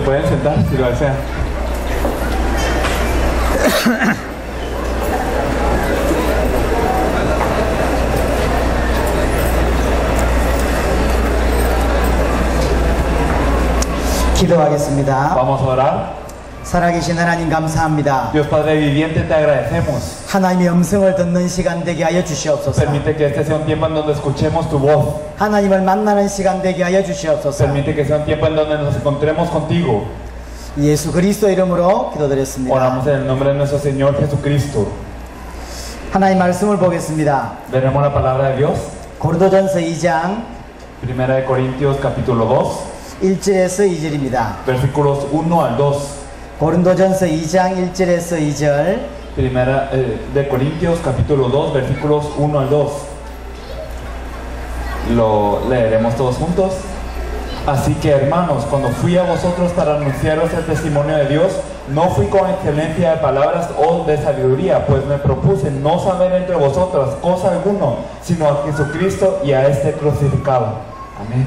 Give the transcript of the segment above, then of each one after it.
pueden sentar si lo desean. 기도하겠습니다. Vamos a orar. 살아계신 하나님 감사합니다. Dios Padre viviente, te agradecemos. 하나님의 음성을 듣는 시간 되게 하여 주시옵소서. Permite que este sea un tiempo en donde escuchemos tu voz. 하나님을 만나는 시간 되게 하여 주시옵소서. Permite que sea un tiempo en donde nos encontremos contigo. 예수 그리스도 이름으로 기도드렸습니다. Oramos en el nombre de nuestro Señor Jesucristo. 하나님 말씀을 보겠습니다. Veremos la palabra de Dios. 고린도전서 2장 Primera de Corintios capítulo 2, 1절에서 2절입니다. versículos 1 al 2. 고린도전서 2장 1절에서 2절. Primera de Corintios capítulo 2, versículos 1 al 2. Lo leeremos todos juntos. Así que hermanos, cuando fui a vosotros para anunciaros el testimonio de Dios, no fui con excelencia de palabras o de sabiduría, pues me propuse no saber entre vosotras cosa alguna, sino a Jesucristo y a este crucificado. Amén.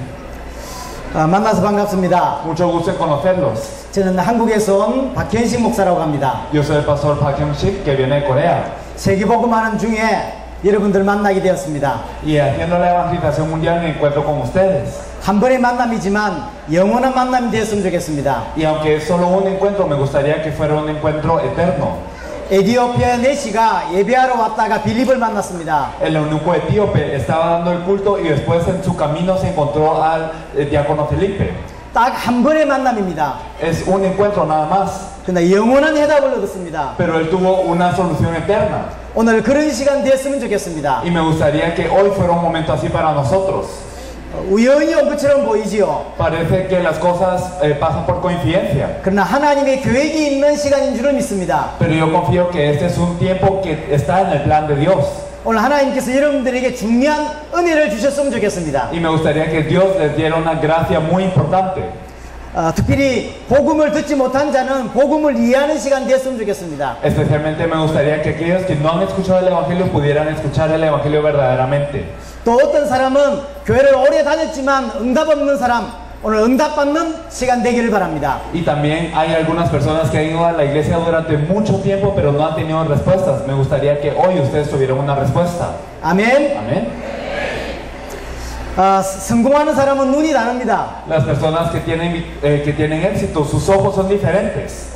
만나서 반갑습니다. Mucho gusto en conocerlos. 저는 한국에서 온 박현식 목사라고 합니다. Yo soy el pastor Park Hyung-sik, que viene de Corea. 세계복음하는 중에 여러분들 만나게 되었습니다. Y haciendo la evangelización mundial me encuentro con ustedes. 한 번의 만남이지만 영원한 만남이 되었으면 좋겠습니다. Y aunque es solo un encuentro, me gustaría que fuera un encuentro eterno. 에티오피아 내시가 예배하러 왔다가 빌립을 만났습니다. El eunuco etíope estaba dando el culto y después en su camino se encontró al diácono Felipe. 딱 한 번의 만남입니다. Es un encuentro nada más. 그러나 영원한 해답을 얻었습니다. Pero él tuvo una solución eterna. 오늘 그런 시간 됐으면 좋겠습니다. Y me gustaría que hoy fuera un momento así para nosotros. 우연히 온 것처럼 보이지요. Parece que las cosas pasan por coincidencia. 그러나 하나님의 계획이 있는 시간인 줄을 믿습니다. Pero yo confío que este es un tiempo que está en el plan de Dios. 오늘 하나님께서 여러분들에게 중요한 은혜를 주셨으면 좋겠습니다. Y me gustaría que Dios les diera una gracia muy importante. 특별히 복음을 듣지 못한 자는 복음을 이해하는 시간 됐으면 좋겠습니다. Especialmente me gustaría que aquellos que no han escuchado el Evangelio pudieran escuchar el Evangelio verdaderamente. 또 어떤 사람은 교회를 오래 다녔지만 응답 없는 사람, 오늘 응답받는 시간 되기를 바랍니다. Y también hay algunas personas que han ido a la iglesia durante mucho tiempo pero no han tenido respuestas. Me gustaría que hoy ustedes tuvieran una respuesta. 아멘. Amén. 성공하는 사람은 눈이 다릅니다. Las personas que tienen éxito, sus ojos son diferentes.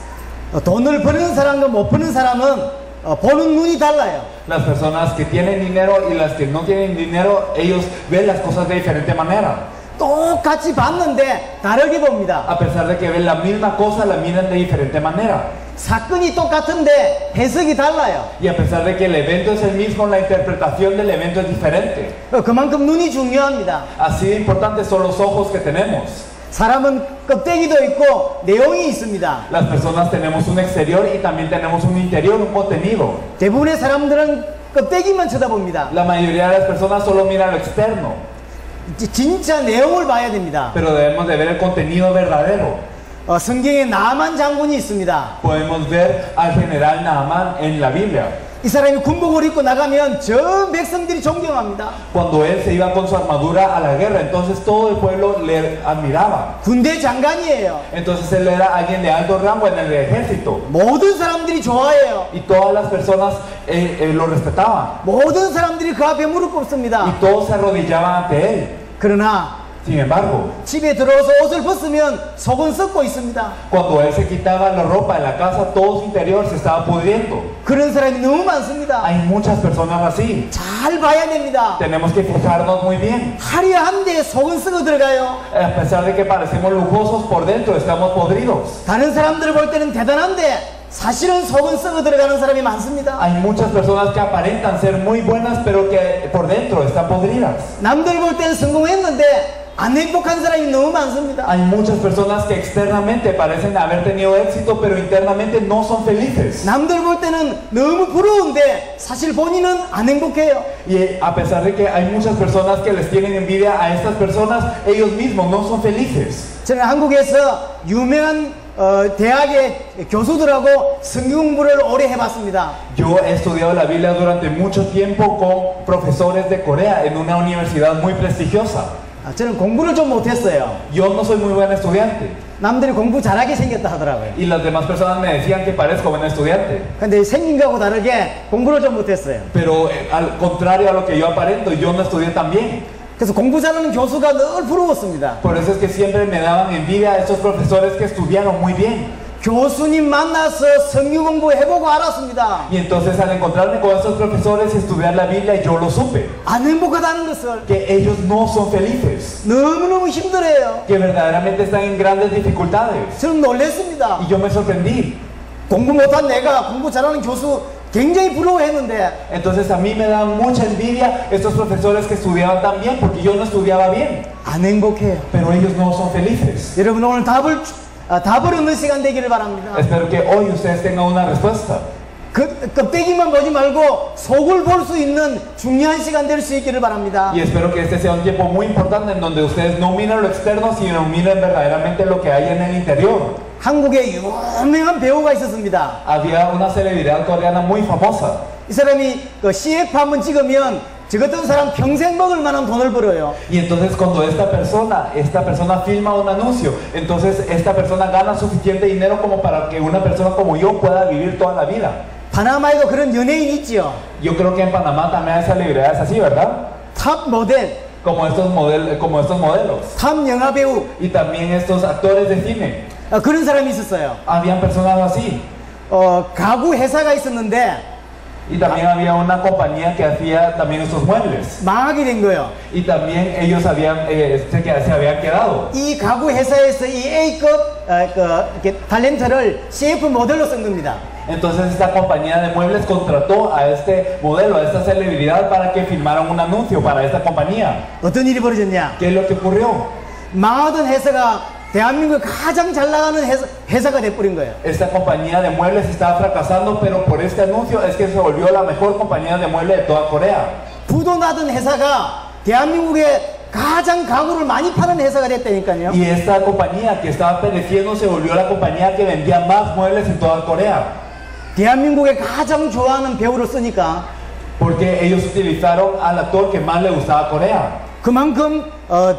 돈을 버는 사람과 못 버는 사람은 보는 눈이 달라요. Las personas que tienen dinero y las que no tienen dinero, ellos ven las cosas de diferente manera. 똑같이 봤는데 다르게 봅니다. A pesar de que ven la misma cosa, la miran de diferente manera. 사건이 똑같은데 해석이 달라요. Y a pesar de que el evento es el mismo, la interpretación del evento es diferente. 그만큼 눈이 중요합니다. Así de importantes son los ojos que tenemos. 사람은 껍데기도 있고 내용이 있습니다. Las personas tenemos un exterior y también tenemos un interior, un contenido. 대부분의 사람들은 껍데기만 쳐다봅니다. La mayoría de las personas solo miran lo externo. 진짜 내용을 봐야 됩니다. Pero debemos de ver el contenido verdadero. 성경에 나만 장군이 있습니다. Podemos ver al general Naaman en la Biblia. 이 사람이 군복을 입고 나가면 전 백성들이 존경합니다. Cuando él se iba con su armadura a la guerra, entonces todo el pueblo le admiraba. 군대 장관이에요. Entonces él era alguien de alto rango en el ejército. 모든 사람들이 좋아해요. Y todas las personas lo respetaban. 모든 사람들이 그 앞에 무릎 꿇습니다. Y todos se arrodillaban ante él. 그러나 Sin embargo, 집에 들어와서 옷을 벗으면 속은 썩고 있습니다. cuando él se quitaba la ropa de la casa, todo su interior se estaba pudriendo. 그런 사람이 너무 많습니다. Hay muchas personas así. 잘 봐야 됩니다. Tenemos que fijarnos muy bien. 화려한데 속은 썩어 들어가요. A pesar de que parecemos lujosos, por dentro estamos podridos. 다른 사람들을 볼 때는 대단한데 사실은 속은 썩어 들어가는 사람이 많습니다. Hay muchas personas que aparentan ser muy buenas, pero que por dentro están podridas. 남들 볼 때는 성공했는데 안 행복한 사람이 너무 많습니다. Hay muchas personas que externamente parecen haber tenido éxito, pero internamente no son felices. 남들 볼 때는 너무 부러운데 사실 본인은 안 행복해요. Y a pesar de que hay muchas personas que les tienen envidia a estas personas, ellos mismos no son felices. 저는 한국에서 유명한 대학의 교수들하고 성경 공부를 오래 해봤습니다. Yo he estudiado la Biblia durante mucho tiempo con profesores de Corea en una universidad muy prestigiosa. 저는 공부를 좀 못했어요. Yo no soy muy buen estudiante. 남들이 공부 잘하게 생겼다 하더라고요. Y las demás personas me decían que parezco buen estudiante. 근데 생긴 거하고 다르게 공부를 좀 못했어요. Pero al contrario a lo que yo aparento, yo no estudié tan bien. 그래서 공부 잘하는 교수가 늘 부러웠습니다. Por eso es que siempre me daban envidia a estos profesores que estudiaron muy bien. 교수님 만나서 성경 공부해보고 알았습니다. Y entonces al encontrarme con estos profesores y estudiar la Biblia, yo lo supe. 안 행복하다는 것을 Que ellos no son felices. 너무너무 힘들어요. Que verdaderamente están en grandes dificultades. 저는 놀랐습니다. Y yo me sorprendí. 공부 못한 내가 공부 잘하는 교수 굉장히 부러워했는데 Entonces a mí me dan mucha envidia estos profesores que estudiaban tan bien porque yo no estudiaba bien. 안 행복해요. Pero ellos no son felices. 여러분 오늘 답을 얻는 시간 되기를 바랍니다. Espero que hoy ustedes tengan una respuesta. 껍데기만 보지 말고 속을 볼 수 있는 중요한 시간 될 수 있기를 바랍니다. Y espero que este sea un tiempo muy importante en donde ustedes no miren lo externo, sino miren verdaderamente lo que hay en el interior. 한국에 유명한 배우가 있었습니다. Había una celebridad coreana muy famosa. 이 사람이 그 CF 한번 찍으면 저 같은 사람 평생 먹을 만한 돈을 벌어요. Y entonces cuando esta persona filma un anuncio, entonces esta persona gana suficiente dinero como para que una persona como yo pueda vivir toda la vida. 파나마에도 그런 연예인 있죠. Yo creo que en Panamá también hay celebridades así, ¿verdad? 탑 모델, Como estos modelos. 탑 영화 배우, Y también estos actores de cine. 그런 사람이 있었어요. Habían personas así. 가구 회사가 있었는데 Y también había una compañía que hacía también estos muebles. 망하게 된 거예요. Y también ellos se habían quedado. 이 가구 회사에서 이 A급 탤런트를 CF 모델로 쓴 겁니다. Entonces esta compañía de muebles contrató a este modelo, a esta celebridad para que filmaran un anuncio para esta compañía. 어떤 일이 벌어졌냐? ¿Qué es lo que ocurrió? 망하던 회사가 대한민국에 가장 잘 나가는 회사가 돼버린 거예요. Esta compañía de muebles estaba fracasando, pero por este anuncio es que se volvió la mejor compañía de muebles de toda Corea. 부도 나던 회사가 대한민국에 가장 가구를 많이 파는 회사가 됐다니까요. Y esta compañía que estaba pereciendo se volvió la compañía que vendía más muebles en toda Corea. 대한민국에 가장 좋아하는 배우를 쓰니까 Porque ellos utilizaron al actor que más le gustaba a Corea. 그만큼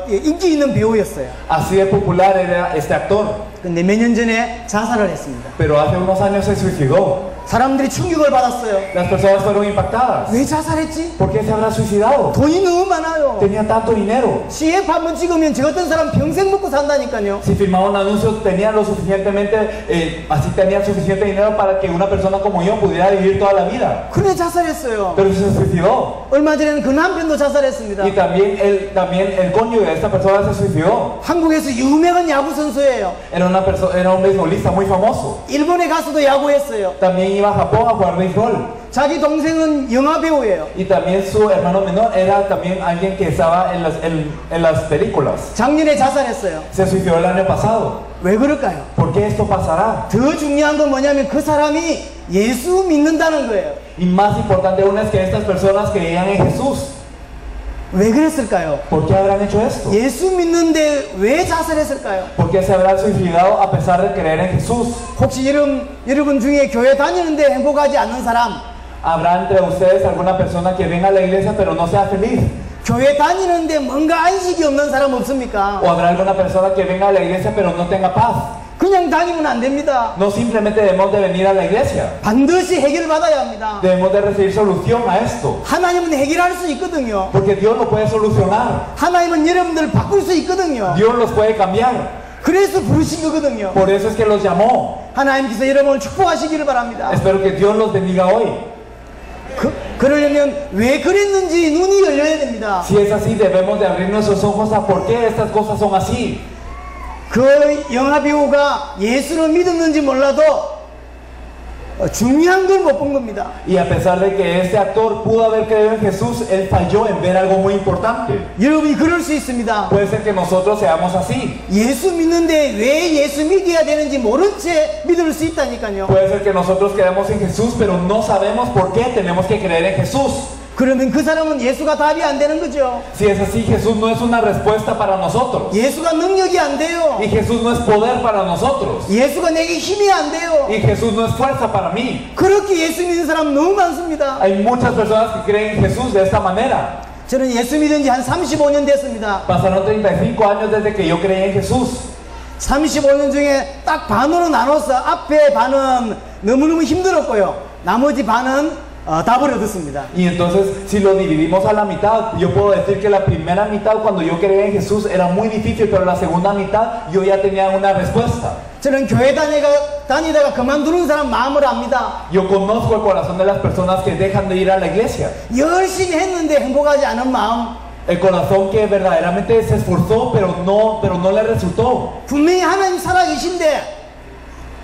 인기 있는 배우였어요. Así de popular era este actor. 근데 몇 년 전에 자살을 했습니다. Pero hace unos años se suicidó. 사람들이 충격을 받았어요. Las personas fueron impactadas. 왜 자살했지? ¿Por qué se habrá suicidado? 돈이 너무 많아요. Tenía tanto dinero. CF 한번 찍으면 저 같은 사람 평생 먹고 산다니까요. Si firmaba un anuncio tenía lo suficientemente, así tenía suficiente dinero para que una persona como yo pudiera vivir toda la vida. 그래 자살했어요. Pero se suicidó. 얼마 전에는 그 남편도 자살했습니다. Y también el cónyuge de esta persona se suicidó. 한국에서 유명한 야구 선수예요. Era un beisbolista muy famoso. 일본에 가서도 야구했어요. También iba a Japón a jugar béisbol. 자기 동생은 영화 배우예요. Y también su hermano menor era también alguien que estaba en las películas. 작년에 자살했어요. Se suicidó el año pasado. 왜 그럴까요? ¿Por qué esto pasará? 더 중요한 건 뭐냐면 그 사람이 예수 믿는다는 거예요. Y más importante aún es que estas personas creían en Jesús. 왜 그랬을까요? ¿Por qué habrán hecho esto? 예수 믿는데 왜 자살했을까요? ¿Por qué se habrán suicidado a pesar de creer en Jesús? 혹시 여러분 중에 교회 다니는데 행복하지 않는 사람, ¿Habrá entre ustedes alguna persona que venga a la iglesia pero no sea feliz? 교회 다니는데 뭔가 안식이 없는 사람 없습니까? ¿O habrá alguna persona que venga a la iglesia pero no tenga paz? 그냥 다니면 안 됩니다. No simplemente debemos de venir a la iglesia. 반드시 해결받아야 합니다. Debemos de recibir solución a esto. 하나님은 해결할 수 있거든요. Porque Dios lo puede solucionar. 하나님은 여러분들을 바꿀 수 있거든요. Dios los puede cambiar. 그래서 부르신 거거든요. Por eso es que los llamó. 하나님께서 여러분을 축복하시기를 바랍니다. Espero que Dios los bendiga hoy. 그러려면 왜 그랬는지 눈이 열려야 됩니다. Si es así, debemos de abrir nuestros ojos a por qué estas cosas son así. 그 영화 배우가 예수를 믿었는지 몰라도 중요한 걸 못 본 겁니다. Y a pesar de que este actor pudo haber creído en Jesús, él falló en ver algo muy importante. 여러분이 그럴 수 있습니다. Puede ser que nosotros seamos así. 예수 믿는데 왜 예수 믿어야 되는지 모른 채 믿을 수 있다니까요. Puede ser que nosotros creamos en Jesús, pero no sabemos por qué tenemos que creer en Jesús. 그러면 그 사람은 예수가 답이 안 되는 거죠. Si es así, Jesús no es una respuesta para nosotros. 예수가 능력이 안 돼요. Y Jesús no es poder para nosotros. 예수가 내게 힘이 안 돼요. Y Jesús no es fuerza para mí. 그렇게 예수 믿는 사람 너무 많습니다. Hay muchas personas que creen en Jesús de esta manera. 저는 예수 믿은 지 한 35년 됐습니다. Pasaron 35 años desde que yo creí en Jesús. 35년 중에 딱 반으로 나눠서 앞에 반은 너무너무 힘들었고요. 나머지 반은 답을 얻었습니다. Y entonces, si lo dividimos a la mitad, yo puedo decir que la primera mitad, cuando yo creí en Jesús, era muy difícil, pero la segunda mitad, yo ya tenía una respuesta. 저는 교회 다니다가 그만두는 사람 마음을 압니다. Yo conozco el corazón de las personas que dejan de ir a la iglesia. 열심히 했는데 행복하지 않은 마음. El corazón que verdaderamente se esforzó, pero no le resultó. 분명히 하나님 살아계신데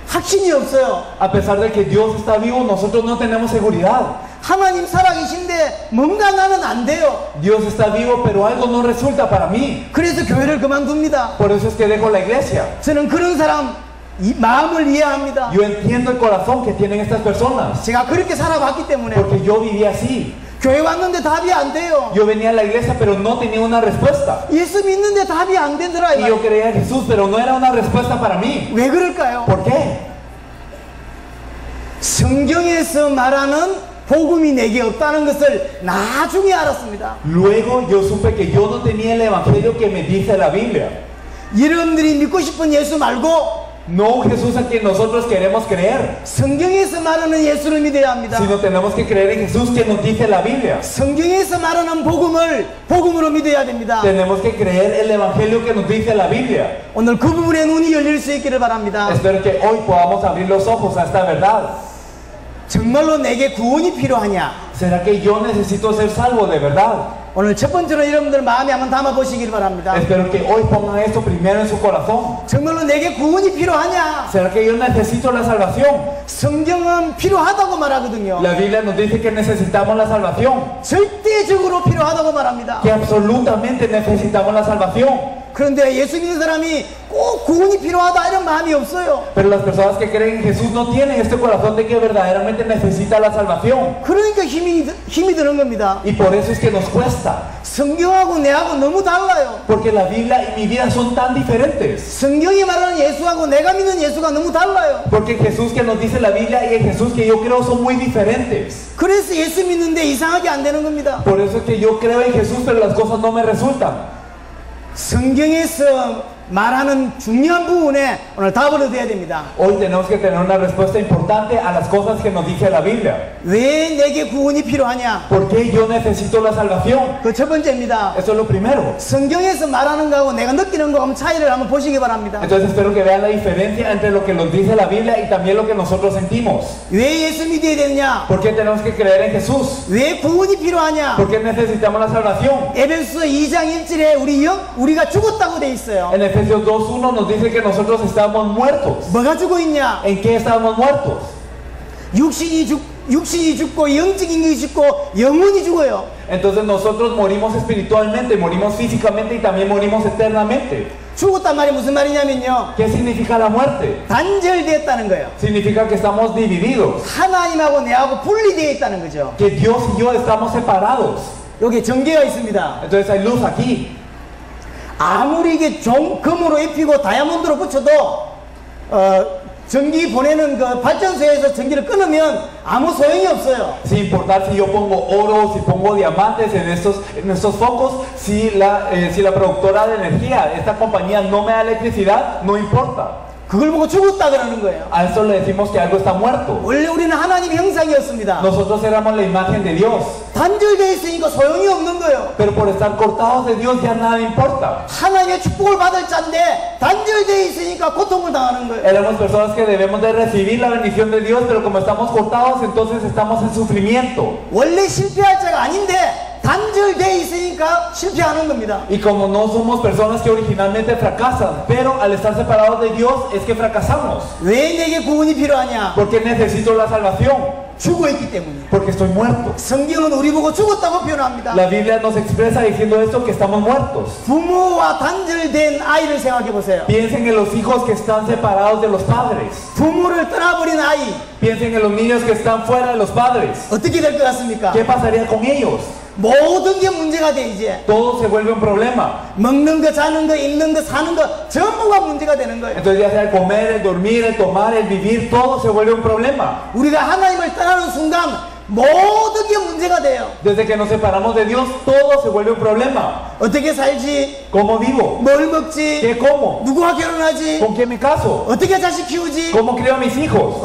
확신이 없어요. A pesar de que Dios está vivo, nosotros no tenemos seguridad. 하나님 살아계신데 뭔가 나는 안 돼요. Dios está vivo, pero algo no resulta para mí. 그래서 교회를 그만둡니다. Por eso es que dejo la iglesia. 저는 그런 사람 이 마음을 이해합니다. Yo entiendo el corazón que tienen estas personas, 제가 그렇게 살아봤기 때문에. porque yo viví así. 교회 왔는데 답이 안 돼요. Yo venía a la iglesia, pero no tenía una respuesta. 예수 믿는데 답이 안 되더라. Y yo creía en Jesús, pero no era una respuesta para mí. 왜 그럴까요? ¿Por qué? 성경에서 말하는 복음이 내게 없다는 것을 나중에 알았습니다. Luego yo supe que yo no tenía el evangelio que me dice la Biblia. 여러분들이 믿고 싶은 예수 말고 No un Jesús a quien nosotros queremos creer, 성경에서 말하는 예수를 믿어야 합니다. sino tenemos que creer en Jesús que nos dice la Biblia. 성경에서 말하는 복음을 복음으로 믿어야 됩니다. Tenemos que creer el evangelio que nos dice la Biblia. 오늘 그 부분의 눈이 열릴 수 있기를 바랍니다. Espero que hoy podamos abrir los ojos a esta verdad. 정말로 내게 구원이 필요하냐? ¿Será que yo necesito ser salvo de verdad? 오늘 첫 번째로 여러분들 마음에 한번 담아 보시길 바랍니다. Espero que hoy pongan esto primero en su corazón. 정말로 내게 구원이 필요하냐? ¿Será que yo necesito la salvación? 성경은 필요하다고 말하거든요. La Biblia nos dice que necesitamos la salvación, 절대적으로 필요하다고 말합니다. que absolutamente necesitamos la salvación. 그런데 예수 믿는 사람이 꼭 구원이 필요하다 이런 마음이 없어요. Pero las personas que creen en Jesús no tienen este corazón de que verdaderamente necesita la salvación. 그러니까 힘이 드는 겁니다. Y por eso es que nos cuesta. 성경하고 내하고 너무 달라요. Porque la Biblia y mi vida son tan diferentes. 성경이 말하는 예수하고 내가 믿는 예수가 너무 달라요. Porque el Jesús que nos dice la Biblia y el Jesús que yo creo son muy diferentes. 그래서 예수 믿는데 이상하게 안 되는 겁니다. Por eso es que yo creo en Jesús, pero las cosas no me resultan. 성경에서 말하는 중요한 부분에 오늘 답을 얻어야 됩니다. Hoy tenemos que tener una respuesta importante a las cosas que nos dice la Biblia. 왜 내게 구원이 필요하냐? ¿Por qué yo necesito la salvación? 그 첫 번째입니다. Eso es lo primero. 성경에서 말하는 거하고 내가 느끼는 거 한번 차이를 한번 보시기 바랍니다. Entonces espero que vean la diferencia entre lo que nos dice la Biblia y también lo que nosotros sentimos. 왜 예수 믿어야 되느냐? ¿Por qué tenemos que creer en Jesús? 왜 구원이 필요하냐? ¿Por qué necesitamos la salvación? 에베소 2장 1절에 우리가 죽었다고 돼 있어요. En Efesios 2:1 nos dice que nosotros estamos muertos. 뭐가 죽어 있냐? ¿En qué estamos muertos? 육신이 죽고 영적인 게 죽고 영혼이 죽어요. Entonces nosotros morimos espiritualmente, morimos físicamente y también morimos eternamente. 죽었단 말이 무슨 말이냐면요. ¿Qué significa la muerte? 단절됐다는 거예요. Significa que estamos divididos, 하나님하고 내하고 분리되어 있다는 거죠. que Dios y yo estamos separados. 여기 전기가 있습니다. Entonces hay luz aquí. 아무리 이게 금으로 입히고 다이아몬드로 붙여도 전기 보내는 그 발전소에서 전기를 끊으면 아무 소용이 없어요. Sin importar si yo pongo oro, si pongo diamantes en estos focos, si la productora de energía, esta compañía no me da electricidad, no importa. 그걸 보고 죽었다 그러는 거예요. A eso le decimos que algo está muerto. 원래 우리는 하나님의 형상이었습니다. Nosotros éramos la imagen de Dios, 단절되어 있으니까 소용이 없는 거예요. pero por estar cortados de Dios ya nada importa. 하나님의 축복을 받을 자인데 단절되어 있으니까 고통을 당하는 거예요. Éramos personas que debemos de recibir la bendición de Dios, pero como estamos cortados, entonces estamos en sufrimiento. 원래 실패할 자가 아닌데 단절되어 있으니까 실패하는 겁니다. Y como no somos personas que originalmente fracasan, pero al estar separados de Dios es que fracasamos. 왜 내게 구원이 필요하냐? Porque necesito la salvación, 죽어있기 때문이에요. porque estoy muerto. 성경은 우리 보고 죽었다고 표현합니다. La Biblia nos expresa diciendo esto, que estamos muertos. 부모와 단절된 아이를 생각해 보세요. Piensen en los hijos que están separados de los padres. 부모를 떠나버린 아이 Piensen en los niños que están fuera de los padres. 어떻게 될 것 같습니까? ¿Qué pasaría con ellos? 모든 게 문제가 돼 이제. Todo se vuelve un problema. 먹는 거, 자는 거, 입는 거, 사는 거 전부가 문제가 되는 거예요. Entonces ya sea el comer, el dormir, el tomar, el vivir, todo se vuelve un problema. 우리가 하나님을 떠나는 순간 모든 게 문제가 돼요. Desde que nos separamos de Dios, todo se vuelve un problema. 어떻게 살지? ¿Cómo vivo? 뭘 먹지? ¿Qué como? 누구와 결혼하지? ¿Con quién me caso? 어떻게 자식 키우지? ¿Cómo crío a mis hijos?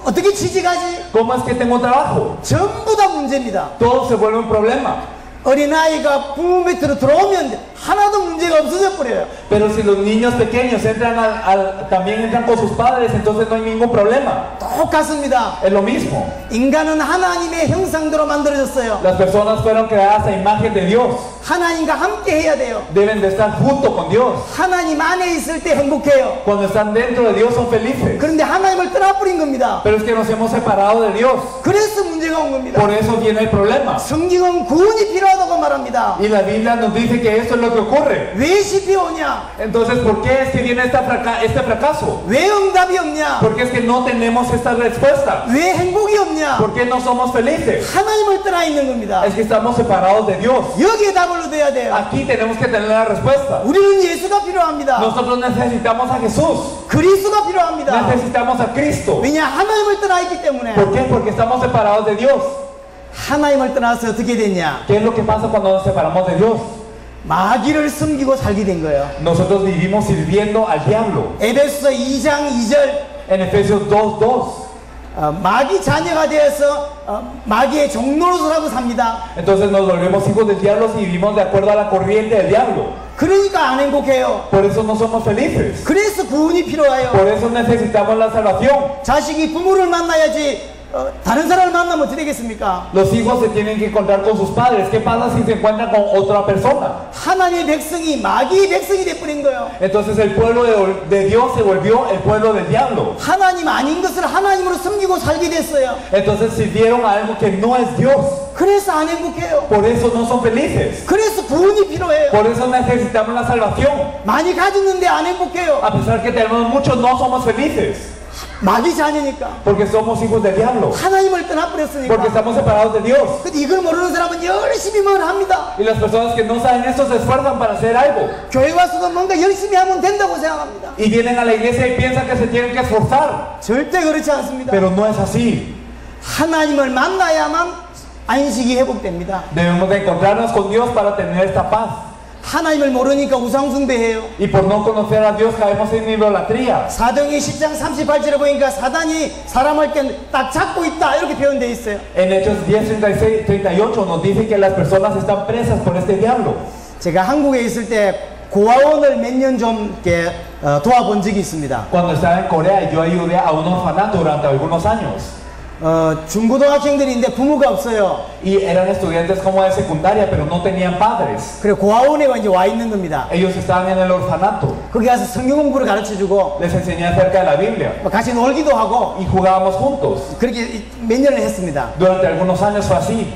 어떻게 취직하지? ¿Cómo es que tengo trabajo? 전부 다 문제입니다. Todo se vuelve un problema. 어린아이가 부모 밑으로 들어오면 하나도 문제가 없어져 버려요. Pero si los niños pequeños entran también entran con sus padres, entonces no hay ningún problema. 똑같습니다. Es lo mismo. 인간은 하나님의 형상대로 만들어졌어요. Las personas fueron creadas a imagen de Dios. 하나님과 함께 해야 돼요. Deben de estar junto con Dios. 하나님 안에 있을 때 행복해요. Cuando están dentro de Dios son felices. 그런데 하나님을 떠나버린 겁니다. Pero es que nos hemos separado de Dios. 그래서 문제가 온 겁니다. Por eso viene el problema. 성경은 구원이 필요하다고 말합니다. Y la Biblia nos dice que esto es lo que ocurre. 왜 시비 오냐? Entonces, ¿por qué es que viene este fracaso? 왜 응답이 없냐? Porque es que no tenemos esta respuesta. 왜 행복이 없냐? ¿Por qué no somos felices? 하나님을 떠나 있는 겁니다. Es que estamos separados de Dios. 여기에 답을 얻어야 돼요. Aquí tenemos que tener la respuesta. 우리는 예수가 필요합니다. Nosotros necesitamos a Jesús. 그리스도가 필요합니다. Necesitamos a Cristo. 왜냐? 하나님을 떠나 있기 때문에. ¿Por qué? Porque estamos separados de Dios. 하나님을 떠나서 어떻게 됐냐? ¿Qué es lo que pasa cuando nos separamos de Dios? 마귀를 섬기고 살게 된 거예요. Nosotros vivimos sirviendo al diablo. 에베소서 2장 2절 En Efesios 2:2. 마귀 자녀가 되어서 마귀의 종노릇을 하고 삽니다. Entonces nos volvemos hijos del diablo y vivimos de acuerdo a la corriente del diablo. 그러니까 안 행복해요. Por eso no somos felices. 그래서 구원이 필요해요. Por eso necesitamos la salvación. 자식이 부모를 만나야지 다른 사람을 만나면 어떻게 되겠습니까? Los hijos se tienen que encontrar con sus padres. ¿Qué pasa si se encuentran con otra persona? 하나님의 백성이 마귀의 백성이 돼버린 거예요. Entonces el pueblo de Dios se volvió el pueblo del diablo. 하나님 아닌 것을 하나님으로 섬기고 살게 됐어요. Entonces sirvieron a algo que no es Dios. 그래서 안 행복해요. Por eso no son felices. 그래서 구원이 필요해요. Por eso necesitamos la salvación. 많이 가졌는데 안 행복해요. A pesar que tenemos mucho, no somos felices. 마귀 자녀니까. Porque somos hijos del diablo. 하나님을 떠나버렸으니까. Porque estamos separados de Dios. 근데 이걸 모르는 사람은 열심히 뭘 합니다. Y las personas que no saben esto se esfuerzan para hacer algo. 교회 와서도 뭔가 열심히 하면 된다고 생각합니다. Y vienen a la iglesia y piensan que se tienen que esforzar. 절대 그렇지 않습니다. Pero no es así. 하나님을 만나야만 안식이 회복됩니다. Debemos de encontrarnos con Dios para tener esta paz. 하나님을 모르니까 우상숭배해요. Y por no conocer a Dios caemos en idolatría. 사도행전 10장 38절에 보니까 사단이 사람을 딱 잡고 있다 이렇게 표현되어 있어요. En Hechos 10, 38 nos dice que las personas están presas por este diablo. 제가 한국에 있을 때 고아원을 몇 년 좀 도와본 적이 있습니다. Cuando estaba en Corea yo ayudé a un orfanato durante algunos años. 중고등학생들인데 부모가 없어요. Y eran estudiantes como de secundaria, pero no tenían padres. 그래 고아원에 이제 와 있는 겁니다. Ellos estaban en el orfanato. 거기 가서 성경 공부를 가르쳐주고 Les enseñé acerca de la Biblia. 같이 놀기도 하고 Y jugábamos juntos. 그렇게 몇 년을 했습니다. Durante algunos años fue así.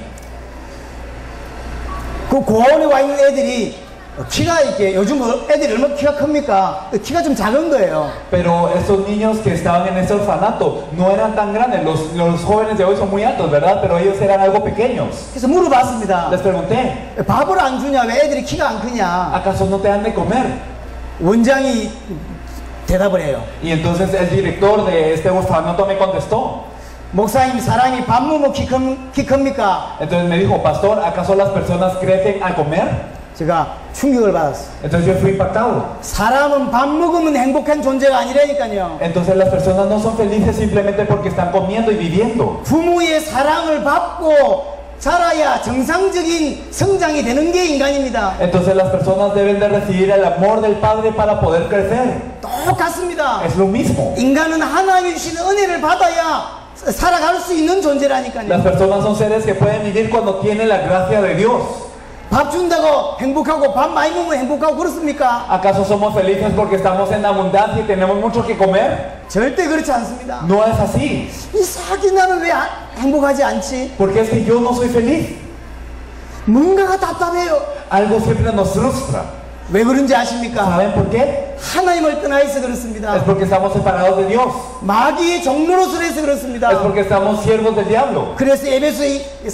그 고아원에 와 있는 애들이 키가 이렇게 요즘 애들이 얼마나 키가 큽니까? 키가 좀 작은 거예요. Pero estos niños que estaban en ese orfanato no eran tan grandes. Los jóvenes de hoy son muy altos, ¿verdad? Pero ellos eran algo pequeños. 그래서 물어봤습니다. Les pregunté, 밥을 안 주냐? 왜 애들이 키가 안 크냐? ¿acaso no te dan de comer? 원장이 대답을 해요. Y entonces el director de este orfanato me contestó. 목사님, 사람이 밥 먹으면 키 큽니까? Entonces me dijo, pastor, ¿acaso las personas crecen al comer? 제가 충격을 받았어요. Entonces yo fui impactado. 사람은 밥 먹으면 행복한 존재가 아니라니까요. Entonces las personas no son felices simplemente porque están comiendo y viviendo. 부모의 사랑을 받고 자라야 정상적인 성장이 되는 게 인간입니다. Entonces las personas deben de recibir el amor del Padre para poder crecer. 똑같습니다. Es lo mismo. 인간은 하나님이 주시는 은혜를 받아야 살아갈 수 있는 존재라니까요. Las personas son seres que pueden vivir cuando tienen la gracia de Dios. 밥 준다고 행복하고 밥 많이 먹으면 행복하고 그렇습니까? ¿Acaso somos felices porque estamos en abundancia y tenemos mucho que comer? 절대 그렇지 않습니다. No es así. 이상하게 나는 왜 행복하지 않지? Porque es que yo no soy feliz. 뭔가가 답답해요. Algo siempre nos frustra. 왜 그런지 아십니까? ¿Saben por qué? 하나님을 떠나 있어 그렇습니다. Es porque estamos separados de Dios. 마귀의 종로로서 해서 그렇습니다. Es porque estamos siervos del diablo. 그래서 에베소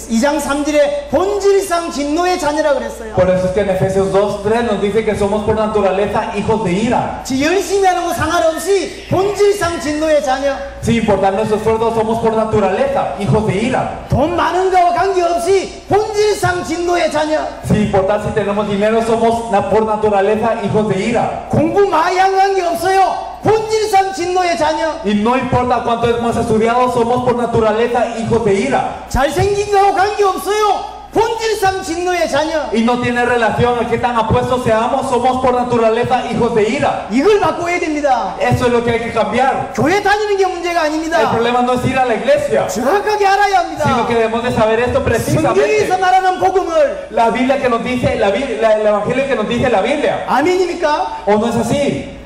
2장 3절에 본질상 진노의 자녀라 그랬어요. Por eso es que en Efesios 2:3 nos dice que somos por naturaleza hijos de ira. 지 열심히 하는 거 상관없이 본질상 진노의 자녀. Sin importar nuestro esfuerzo, somos por naturaleza hijos de ira. 돈 많은 거와 관계없이 본질상 진노의 자녀. Sin importar si tenemos dinero, somos por naturaleza hijos de ira. 공부 많이 한 관계 없어요. 본질상 진노의 자녀. Y no importa cuánto hemos estudiado, somos por naturaleza hijos de ira. 잘생긴 거와 관계 없어요. 본질상 진노의 자녀. Y no tiene relación a qué tan apuestos seamos, somos por naturaleza hijos de ira. 이걸 바꿔야 됩니다. Eso es lo que hay que cambiar. 교회 다니는 게 문제가 El 아닙니다. problema no es ir a la iglesia, 정확하게 알아야 합니다. sino que debemos de saber esto 성경에서 precisamente. 말하는 복음을. La Biblia que nos dice, el Evangelio que nos dice la Biblia. 아멘입니까? ¿O no es así?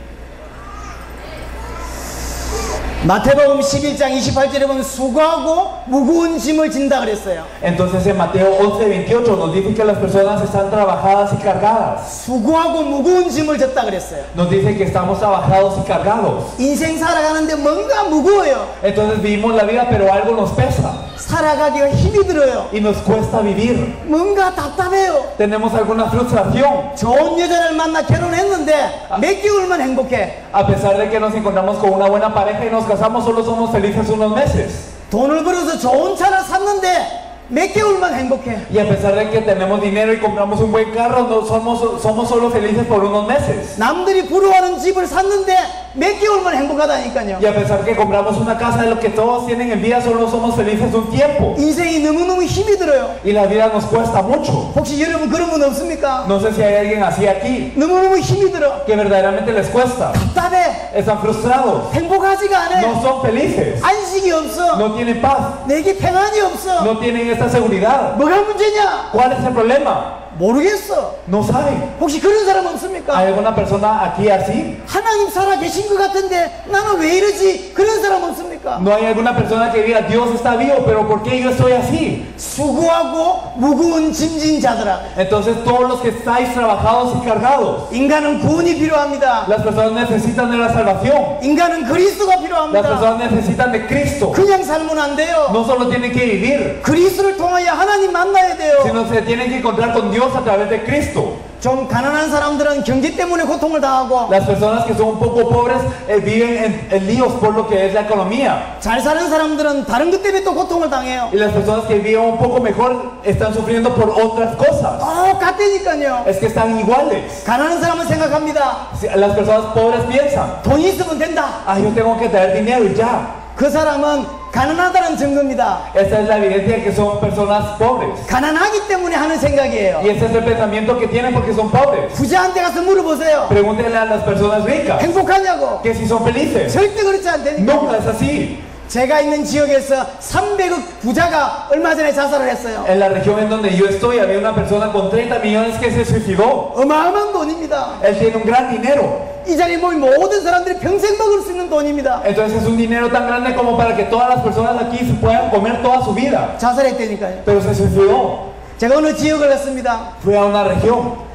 마태복음 11장 28절에 보면 수고하고 무거운 짐을 진다 그랬어요. Entonces en Mateo 11:28 nos dice que las personas están trabajadas y cargadas. 수고하고 무거운 짐을 졌다 그랬어요. Nos dice que estamos trabajados y cargados. 인생 살아가는데 뭔가 무거워요. Entonces vivimos la vida, pero algo nos pesa 살아가기가 힘이 들어요. y nos cuesta vivir. 뭔가 답답해요. Tenemos alguna frustración. 좋은 여자를 만나 결혼했는데 몇 개월만 행복해. A pesar de que nos encontramos con una buena pareja y nos casamos, solo somos felices unos meses. 돈을 벌어서 좋은 차를 샀는데 몇 개월만 행복해. Y a pesar de que tenemos dinero y compramos un buen carro, no somos solo felices por unos meses. 남들이 부러워하는 집을 샀는데 몇 개월만 행복하다니까요. Y a pesar de que compramos una casa de lo que todos tienen en vida, solo somos felices un tiempo. 인생이 너무너무 힘이 들어요. Y la vida nos cuesta mucho. 혹시 여러분 그런 분 없습니까? No sé si hay alguien así aquí, 너무너무 힘이 들어. que verdaderamente les cuesta. 답답해. Están frustrados. 행복하지가 않아. No son felices. 안식이 없어. No tienen paz. 내게 평안이 없어. No tienen esta seguridad. 뭐가 문제냐? ¿Cuál es el problema? 모르겠어. No saben. 혹시 그런 사람 없습니까? ¿Hay alguna persona aquí así? 하나님 살아 계신 것 같은데 나는 왜 이러지? 그런 사람 없습니까? No hay alguna persona que diga, Dios está vivo, pero ¿por qué yo estoy así? 수고하고 무거운 짐진 자들아. Entonces todos los que estáis trabajados y cargados, 인간은 구원이 필요합니다. las personas necesitan de la salvación. 인간은 그리스도가 Las 필요합니다. personas necesitan de Cristo. 그냥 살면 안 돼요. No solo tienen que vivir, 그리스도를 통하여 하나님 만나야 돼요. sino se tienen que encontrar con Dios a través de Cristo. 좀 가난한 사람들은 경제 때문에 고통을 당하고 Las personas que son un poco pobres viven en líos por lo que es la economía. 잘 사는 사람들은 다른 것 때문에 또 고통을 당해요. Y las personas que viven un poco mejor están sufriendo por otras cosas. 똑같다니까요. Es que están iguales. 가난한 사람은 생각합니다. Las personas pobres piensan, 돈이 있으면 된다. ah, yo tengo que traer dinero y ya. 그 사람은 가난하다는 증거입니다. Esta es la evidencia de que son personas pobres. 가난하기 때문에 하는 생각이에요. Y ese es el pensamiento que tienen porque son pobres. 부자한테 가서 물어보세요. Pregúntenle a las personas ricas 행복하냐고. que si son felices. 절대 그렇지 않다니까. Nunca es así. 제가 있는 지역에서 300억 부자가 얼마 전에 자살을 했어요. En la región en donde yo estoy había una persona con 30 millones que se suicidó. 어마어마한 돈입니다. Él tiene un gran dinero. 이 자리에 모인 모든 사람들이 평생 먹을 수 있는 돈입니다. Entonces es un dinero tan grande como para que todas las personas aquí se puedan comer toda su vida. 자살했다니까요. Pero se suicidó. 제가 어느 지역을 갔습니다. Fue a una región.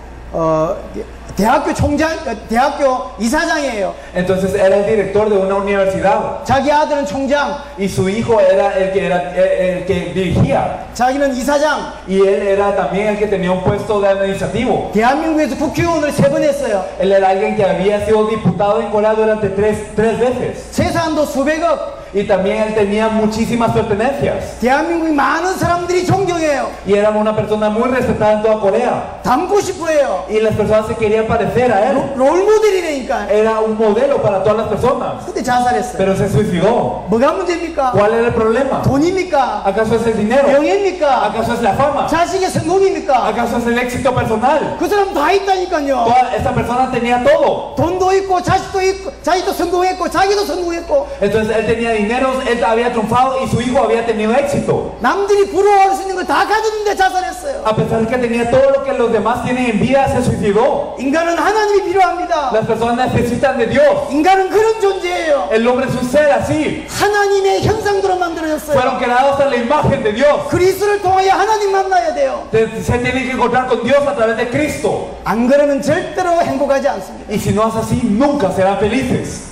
대학교 총장, 대학교 이사장이에요. Entonces era el director de una universidad. 자기 아들은 총장, Y su hijo era el que dirigía. 자기는 이사장. Y él era también el que tenía un puesto de administrativo. 대한민국에서 국회의원을 3번 했어요. Él era alguien que había sido diputado en Corea durante tres veces. 재산도 수백억. Y también él tenía muchísimas pertenencias. 대한민국의 많은 사람들이 존경해요. Y era una persona muy respetada en toda Corea. 닮고 싶어해요. Y las personas se querían parecer a él. 롤모델이라니까. Era un modelo para todas las personas. 근데 자살했어요. Pero se suicidó. 뭐가 문제입니까? ¿Cuál era el problema? 돈입니까? ¿Acaso es el dinero? 명예입니까? ¿Acaso es la fama? 자식의 성공입니까? ¿Acaso es el éxito personal? 그 사람 다 있다니까요. Toda esta persona tenía todo. 돈도 있고 자식도 성공했고 자기도 성공했고 성공했고 Entonces él tenía dinero, él había triunfado y su hijo había tenido éxito. 남들이 부러워할 수 있는 걸 다 가졌는데 자살했어요. A pesar de que tenía todo lo que los demás tienen en vida, se suicidó. 인간은 하나님이 필요합니다. Las personas necesitan de Dios. 인간은 그런 존재예요. El hombre es un ser así. 하나님의 형상대로 만들어졌어요. Fueron creados a la imagen de Dios. 그리스도를 통하여 하나님 만나야 돼요. Se tienen que encontrar con Dios a través de Cristo. 안 그러면 절대로 행복하지 않습니다. Y si no es así, nunca serán felices.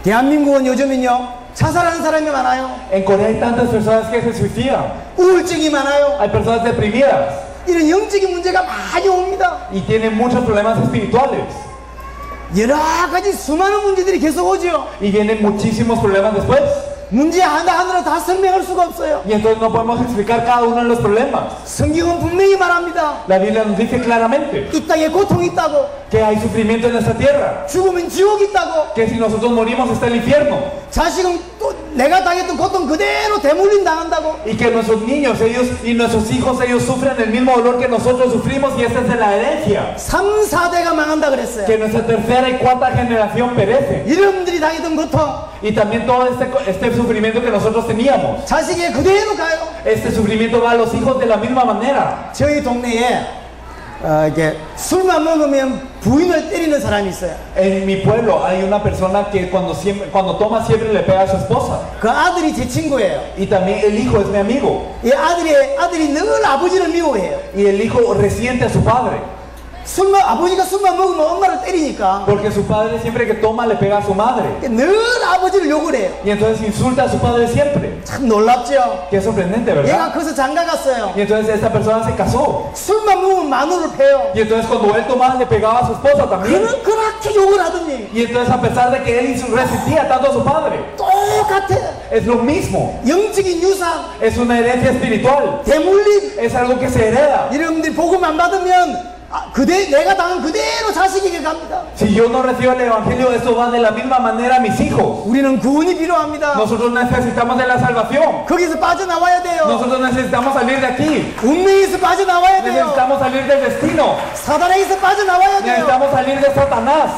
대한민국은 요즘은요 자살하는 사람이 많아요. En Corea hay tantas personas que se suicidan. 우울증이 많아요. Hay personas deprimidas 이런 영적인 문제가 많이 옵니다. y tienen muchos problemas espirituales. 여러 가지 수많은 문제들이 계속 오죠. Y vienen muchísimos problemas después. 문제 하나하나로 다 설명할 수가 없어요. Y entonces no podemos explicar cada uno de los problemas. 성경은 분명히 말합니다. La Biblia nos dice claramente 이 땅에 고통이 있다고, que hay sufrimiento en esta tierra. 죽으면 지옥이 있다고, Que si nosotros morimos está el infierno. 자식은 또 내가 당했던 고통 그대로 대물림 당한다고. Y que nuestros niños, ellos y nuestros hijos, ellos sufren el mismo dolor que nosotros sufrimos y esta es de la herencia. 3, 4대가 망한다 그랬어요. Que nuestra tercera y cuarta generación perece. 여러분들이 당했던 고통, Y también todo este sufrimiento que nosotros teníamos. 자식에 그대로 가요. Este sufrimiento va a los hijos de la misma manera. 저희 동네에 이게 술만 먹으면 부인을 때리는 사람이 있어요. En mi pueblo hay una persona que cuando toma siempre le pega a su esposa. 그 아들이 제 친구예요. Y también el hijo es mi amigo. 이 아들이 늘 아버지를 미워해요. Y el hijo resiente a su padre. 아버지가 술만 먹으면 엄마를 때리니까 Porque su padre siempre que toma le pega a su madre. 늘 아버지를 욕을 해요. Y entonces insulta a su padre siempre. 참 놀랍죠? Que es sorprendente, 얘가 ¿verdad? 커서 장가 갔어요. Y entonces esta persona se casó. 술만 먹으면 마누를 패요. Y entonces cuando él tomaba le pegaba a su esposa también. 그렇게 욕을 ha더니 Y entonces a pesar de que él resistía tanto a su padre, 똑같아. es lo mismo. 영적인 유산, Es una herencia espiritual. 대물림. Es algo que se hereda. 여러분들이 복음 안 받으면 내가 당한 그대로 자식에게 갑니다. Si yo no recibo el evangelio, esto va de la misma manera a mis hijos. 우리는 구원이 필요합니다. Nosotros necesitamos de la salvación. 거기서 빠져나와야 돼요. Nosotros necesitamos salir de aquí. 운명에서 빠져나와야 돼요. Necesitamos salir del destino. 사단에서 빠져나와야 돼요. Necesitamos salir de Satanás.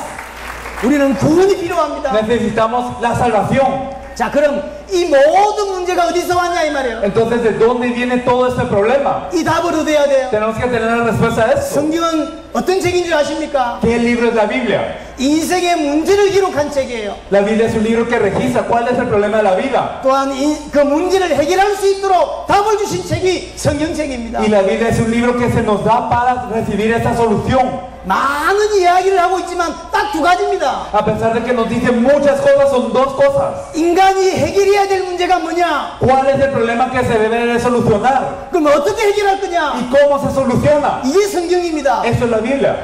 우리는 구원이 필요합니다. Necesitamos la salvación. 자, 그럼 이 모든 문제가 어디서 왔냐 이 말이에요. Entonces, ¿de dónde viene todo este problema? 이 답을 얻어야 돼요. Tenemos que tener la respuesta a esto. 성경은 어떤 책인 줄 아십니까? ¿Qué libro es la Biblia? 인생의 문제를 기록한 책이에요. La Biblia es un libro que registra cuál es el problema de la vida. 또한 그 문제를 해결할 수 있도록 답을 주신 책이 성경책입니다. Y la Biblia es un libro que se nos da para recibir esta solución. 많은 이야기를 하고 있지만 딱 두 가지입니다. A pesar de que nos dice muchas cosas, son dos cosas. 인간이 해결해야 될 문제가 뭐냐? ¿Cuál es el problema que se debe de solucionar? 그럼 어떻게 해결할 거냐? ¿Y cómo se soluciona? 이게 성경입니다. Eso es la Biblia.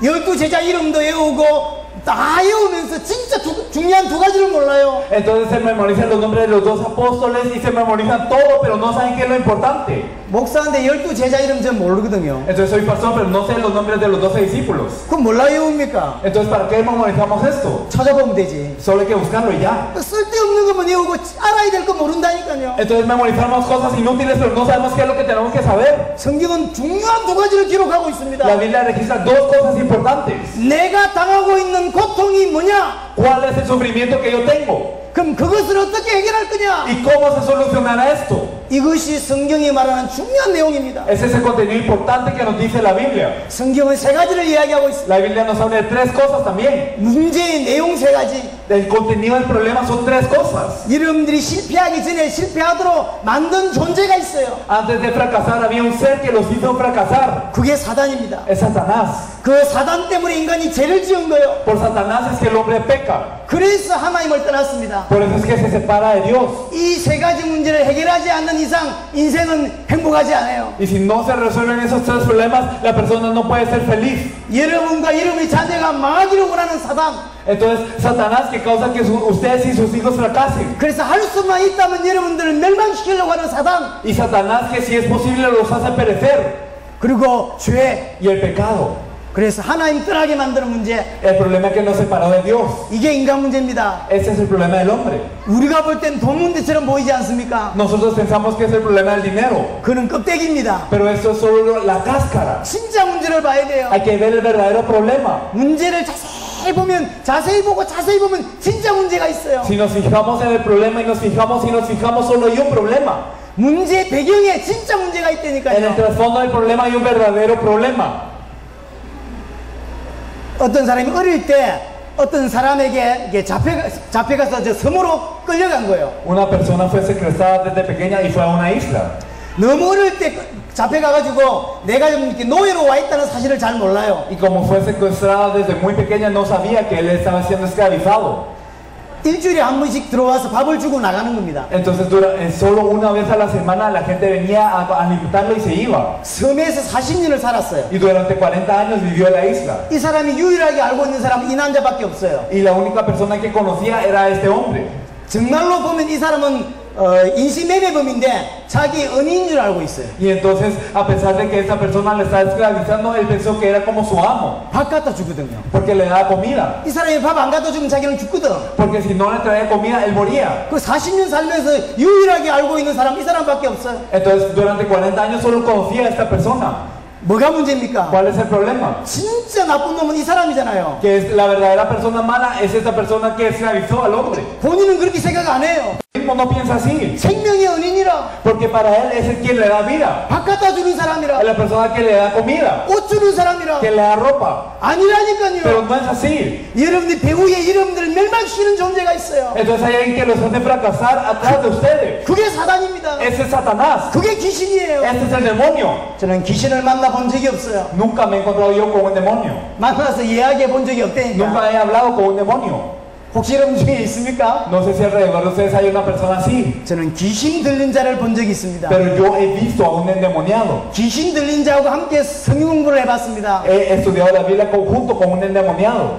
12제자 이름도 외우고 다 외우면서 진짜 중요한 두 가지를 몰라요. Entonces se memorizan los nombres de los dos apóstoles y se memorizan todo, pero no saben qué es lo importante. 목사인데 12제자 이름 전 모르거든요. Entonces soy pastor, pero no sé los nombres de los 12 discípulos. 그럼 몰라 외웁니까? Entonces, ¿para qué memorizamos esto? 찾아보면 되지. Solo hay que buscarlo y ya. 쓸데없는 것만 외우고 알아야 될 거 모른다니까요. Entonces memorizamos cosas inútiles, pero no sabemos qué es lo que tenemos que saber. 성경은 중요한 두 가지를 기록하고 있습니다. La Biblia registra dos cosas importantes. 내가 당하고 있는 고통이 뭐냐? ¿Cuál es el sufrimiento que yo tengo? 그럼 그것을 어떻게 해결할 거냐? ¿Y cómo se solucionará esto? 이것이 성경이 말하는 중요한 내용입니다. Ese es el contenido importante que nos dice la Biblia. 성경은 세 가지를 이야기하고 있습니다. La Biblia nos habla de tres cosas también. 문제의 내용 세 가지. El contenido del problema son tres cosas. 여러분들이 실패하기 전에 실패하도록 만든 존재가 있어요. Antes de fracasar había un ser que los hizo fracasar. 그게 사단입니다. Es Satanás. 그 사단 때문에 인간이 죄를 지은 거예요. Por Satanás es que el hombre peca. 그래서 하나님을 떠났습니다. Por eso es que se separa de Dios. 이 세 가지 문제를 해결하지 않는 이상 인생은 행복하지 않아요. Y si no se resuelven esos tres problemas, la persona no puede ser feliz. 여러분과 여러분의 자녀가 망하기를 원하는 사단. Entonces, Satanás que causa que ustedes y sus hijos fracasen. 그래서 할 수만 있다면 여러분들을 멸망시키려고 하는 사단. Y Satanás que si es posible los hace perecer. 그리고 죄. Y el pecado. 그래서 하나님 떠나게 만드는 문제. El problema que nos separó de Dios. 이게 인간 문제입니다. Ese es el problema del hombre. 우리가 볼 땐 돈 문제처럼 보이지 않습니까? Nosotros pensamos que es el problema del dinero. 그는 껍데기입니다. Pero esto es solo la cáscara. 진짜 문제를 봐야 돼요. Hay que ver el verdadero problema. 문제를 자세히 자세히 보면 자세히 보고 자세히 보면 진짜 문제가 있어요. Si nos fijamos en el problema y nos fijamos, solo hay un problema. 문제 배경에 진짜 문제가 En el 있다니까요. trasfondo del problema hay un verdadero problema. 어떤 사람이 어릴 때 어떤 사람에게 이게 잡혀가서 저 섬으로 끌려간 거예요. Una persona fue secuestrada desde pequeña y fue a una isla. 너무 어릴 때 잡혀가가지고 내가 좀 이렇게 노예로 와 있다는 사실을 잘 몰라요. Y como fue secuestrada desde muy pequeña, no sabía que él estaba siendo esclavizado. 일주일에 한 번씩 들어와서 밥을 주고 나가는 겁니다. Entonces, solo una vez a la semana la gente venía a alimentarlo y se iba. 섬에서 40년을 살았어요. Y durante 40 años vivió en la isla. 이 사람이 유일하게 알고 있는 사람은 이 남자밖에 없어요. Y la única persona que conocía era este hombre. 정말로 보면 이 사람은 인신매매범인데 자기 은인인 줄 알고 있어요. Y entonces, a pesar de que esa persona le estaba esclavizando, él pensó que era como su amo, 밥 갖다 주거든요. porque le daba comida. 이 사람이 밥 안 갖다 주면 자기는 죽거든. Porque si no le traía comida, él moría. 그 40년 살면서 유일하게 알고 있는 사람 이 사람밖에 없어요. Entonces, durante 40 años solo conocía a esta persona. 뭐가 문제입니까? ¿Cuál es el problema? 진짜 나쁜 놈은 이 사람이잖아요. Que es la verdadera persona mala, es esta persona que esclavizó al hombre. 본인은 그렇게 생각 안 해요. Él mismo no piensa así, 생명의 은인이라, porque para él es el quien le da vida, 밥 갖다 주는 사람이라, es la persona que le da comida, 옷 주는 사람이라. que le da ropa. Pero 아니라니까요. no es así. 여러분들 배우의 이름들을 멸망시키는 존재가 있어요. Entonces hay alguien que los hace fracasar atrás de ustedes. 그게 사단입니다. Ese es Satanás. 그게 귀신이에요. Este es el demonio. 저는 귀신을 만나본 적이 없어요. Nunca me he encontrado yo con un demonio. 만나서 이야기해 본 적이 없다니까. Nunca he hablado con un demonio. 혹시 여러분 중에 있습니까? No sé si alrededor de ustedes hay una persona así. 저는 귀신 들린 자를 본 적이 있습니다. Pero yo he visto a un endemoniado. 귀신 들린 자하고 함께 성경 공부를 해봤습니다. He estudiado la Biblia junto con un endemoniado.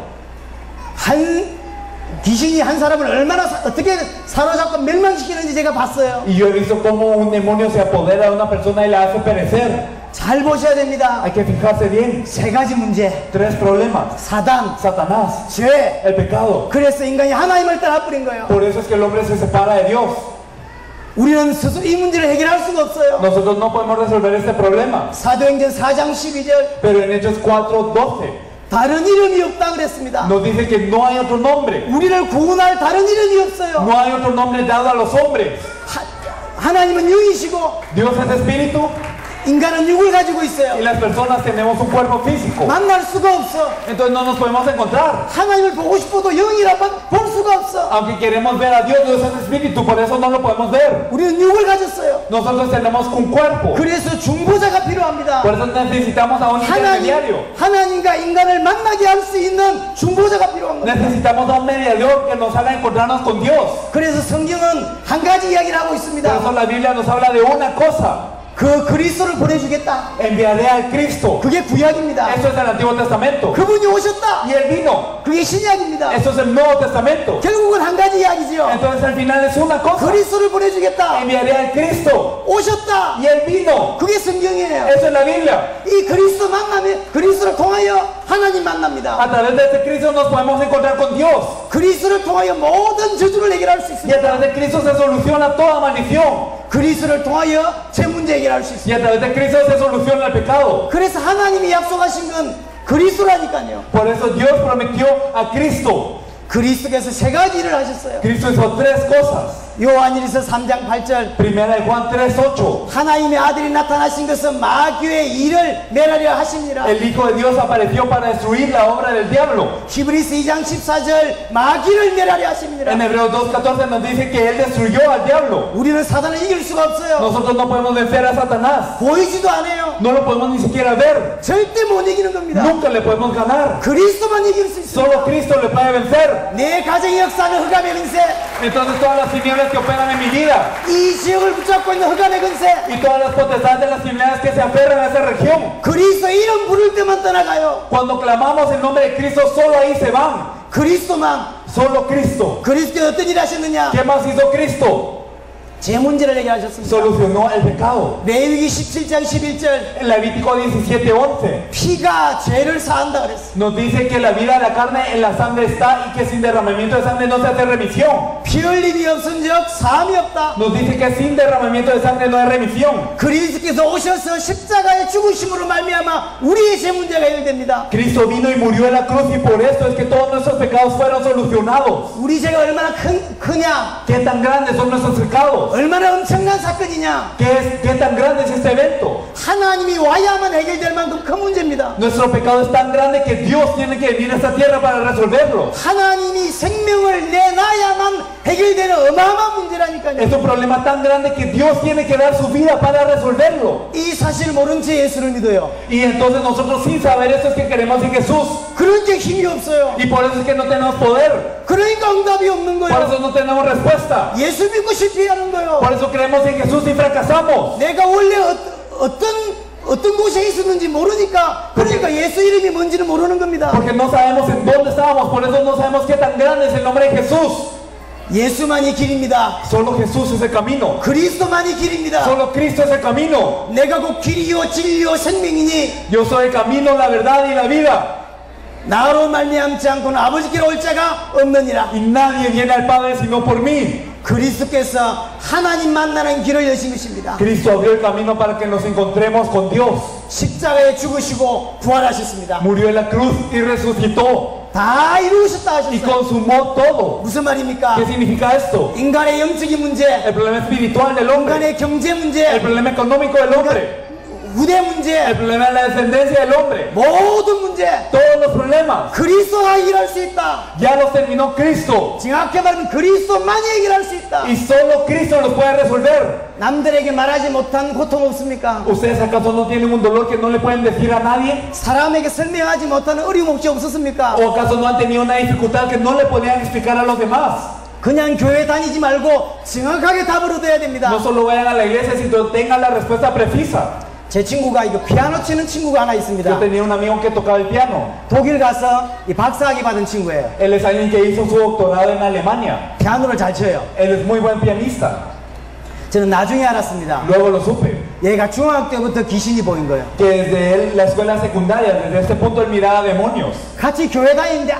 귀신이 한 사람을 얼마나 어떻게 사로잡고 멸망시키는지 제가 봤어요. Y yo he visto cómo un demonio se apodera de una persona y la hace perecer. 잘 보셔야 됩니다. Hay que fijarse bien. 세 가지 문제. 3 problemas. 사단, Satanás, 죄. el pecado. 그래서 인간이 하나님을 떠나버린 거예요. Por eso es que el hombre se separa de Dios. 우리는 스스로 이 문제를 해결할 수가 없어요. Nosotros no podemos resolver este problema. 사도행전 4장 12절 Pero en Hechos 4:12 다른 이름이 없다 그랬습니다. nos dice que no hay otro nombre. 우리를 구원할 다른 이름이 없어요. No hay otro nombre dado a los hombres. 하나님은 영이시고 Dios es espíritu 인간은 육을 가지고 있어요. y las personas tenemos un cuerpo físico. 만날 수가 없어. Entonces no nos podemos encontrar. 하나님을 보고 싶어도 영이라면 볼 수가 없어. Aunque queremos ver a Dios, Dios es espíritu, por eso no lo podemos ver. 우리는 육을 가졌어요. Nosotros tenemos un cuerpo. 그래서 중보자가 필요합니다. Por eso necesitamos a un intermediario. 하나님과 인간을 만나게 할 수 있는 중보자가 필요한 겁니다. Necesitamos a un mediador que nos haga encontrarnos con Dios. 그래서 성경은 한 가지 이야기를 하고 Por eso 있습니다. la Biblia nos habla de una cosa. 그 그리스도를 보내주겠다. Enviaré al Cristo. 그게 구약입니다. Eso es el Antiguo Testamento. 그분이 오셨다. Y Él vino. 그게 신약입니다. Eso es el Nuevo Testamento. 결국은 한 가지 이야기죠. Entonces al final es una cosa. 그리스도를 보내주겠다. Enviaré al Cristo. 오셨다. Y Él vino. 그게 성경이에요. Eso es la Biblia. 이 그리스도 만나면 그리스도를 통하여 하나님 만납니다. A través de este Cristo nos podemos encontrar con Dios. 그리스도를 통하여 모든 저주를 해결할 수 Y a 있습니다. través de Cristo se soluciona toda maldición. 그리스도를 통하여 죄 문제 해결할 수 Y 있습니다. a través de Cristo se soluciona el pecado. 그래서 하나님이 약속하신 건 그리스도라니까요. Por eso Dios prometió a Cristo. 그리스도께서 세 가지 일을 하셨어요. Cristo hizo 3 cosas. 요한일서 3장 8절 Primera de Juan 3:8. 하나님의 아들이 나타나신 것은 마귀의 일을 멸하려 하십니다. El Hijo de Dios apareció para destruir la obra del diablo. 히브리서 2장 14절 마귀를 멸하려 하십니다. En Hebreos 2:14 nos dice que Él destruyó al diablo. 우리는 사단을 이길 수가 없어요. Nosotros no podemos vencer a Satanás. 보이지도 않아요. No lo podemos ni siquiera ver. 절대 못 이기는 겁니다. Nunca le podemos ganar. 그리스도만 이길 수 있습니다. Solo Cristo le puede vencer. 내 가정의 역사는 흑암의 근세, Entonces todas las tinieblas que operan en mi vida 이 지역을 붙잡고 있는 흑암의 근세, y todas las potestades de las tinieblas que se aferran a esa región, 그리스도 이름 부를 때만 떠나가요. cuando clamamos el nombre de Cristo, solo ahí se van. 그리스도만. Solo Cristo. 그리스도 어떤 일 하셨느냐? ¿Qué más hizo Cristo? 제 문제를 해결하셨습니다. Solucionó el pecado. 레위기 17장 11절 En Levítico 17:11 피가 죄를 사한다 그랬어요. nos dice que la vida de la carne en la sangre está y que sin derramamiento de sangre no se hace remisión. 피 흘림이 없은즉 사함이 없다. Nos dice que sin derramamiento de sangre no hay remisión. 그리스도께서 오셔서 십자가의 죽으심으로 말미암아 우리의 죄 문제가 해결됩니다. Cristo vino y murió en la cruz y por eso es que todos nuestros pecados fueron solucionados. 우리 죄가 얼마나 크냐, ¿Qué tan grandes son nuestros pecados? 얼마나 엄청난 사건이냐. ¿Qué tan grande es este evento? 하나님이 와야만 해결될 만큼 큰 문제입니다. Nuestro pecado es tan grande que Dios tiene que venir a esta tierra para resolverlo. 하나님이 생명을 내놔야만 해결되는 어마어마한 문제라니까요. Es un problema tan grande que Dios tiene que dar su vida para resolverlo. 이 사실을 모른 채 예수를 믿어요. Y entonces nosotros sin saber eso es que queremos en Jesús. 그런 게 힘이 없어요. Y por eso es que no tenemos poder. 그러니까 응답이 없는 Por 거예요. eso no tenemos respuesta. 예수 믿고 실패하는 거예요. Por eso creemos en Jesús y fracasamos. 내가 원래 어떤 곳에 있었는지 모르니까, 그러니까 예수 이름이 뭔지는 모르는 겁니다. Porque no sabemos en dónde estábamos. Por eso no sabemos qué tan grande es el nombre de Jesús. 예수만이 길입니다. Solo Jesús es el camino. 그리스도만이 길입니다. Solo Cristo es el camino. 내가 곧 길이요 진리요 생명이니 Yo soy el camino, la verdad y la vida. 나로 말미암지 않고는 아버지께로 올 자가 없느니라. Y nadie viene al Padre sino por mí. 그리스도께서 하나님 만나는 길을 여신 것입니다. Cristo abrió el camino para que nos encontremos con Dios. 십자가에 죽으시고 부활하셨습니다. Murió en la cruz y resucitó. 다 이루셨다 Y 하셨어요. consumó todo. 무슨 말입니까? ¿Qué significa esto? 인간의 영적인 문제, El problema espiritual del hombre. 인간의 경제 El 문제, problema económico del hombre. 우대 문제, El problema de la descendencia del hombre. 모든 문제 Todos los problemas. 그리스도가 해결할 수 있다. Ya los terminó Cristo. 정확히 말하면 그리스도만이 해결할 수 있다. Y solo Cristo los puede resolver. 남들에게 말하지 못한 고통 없습니까? ¿Ustedes acaso no tienen un dolor que no le pueden decir a nadie? 사람에게 설명하지 못하는 어려움 혹시 없었습니까? ¿O acaso no han tenido una dificultad que no le podían explicar a los demás? 그냥 교회 다니지 말고 정확하게 답을 얻어야 됩니다. No solo vayan a la iglesia, sino tengan la respuesta precisa. 제 친구가 이거 피아노 치는 친구가 하나 있습니다. Yo tenía un amigo que tocaba el piano. 독일 가서 이 박사학위 받은 친구예요. Él es alguien que hizo su doctorado en Alemania. 피아노를 잘 쳐요. Él es muy buen pianista. 저는 나중에 알았습니다. Luego lo supe. 얘가 중학교 때부터 귀신이 보인 거예요. Que desde él, la escuela secundaria, desde este punto él miraba demonios. 같이 교회 다니는데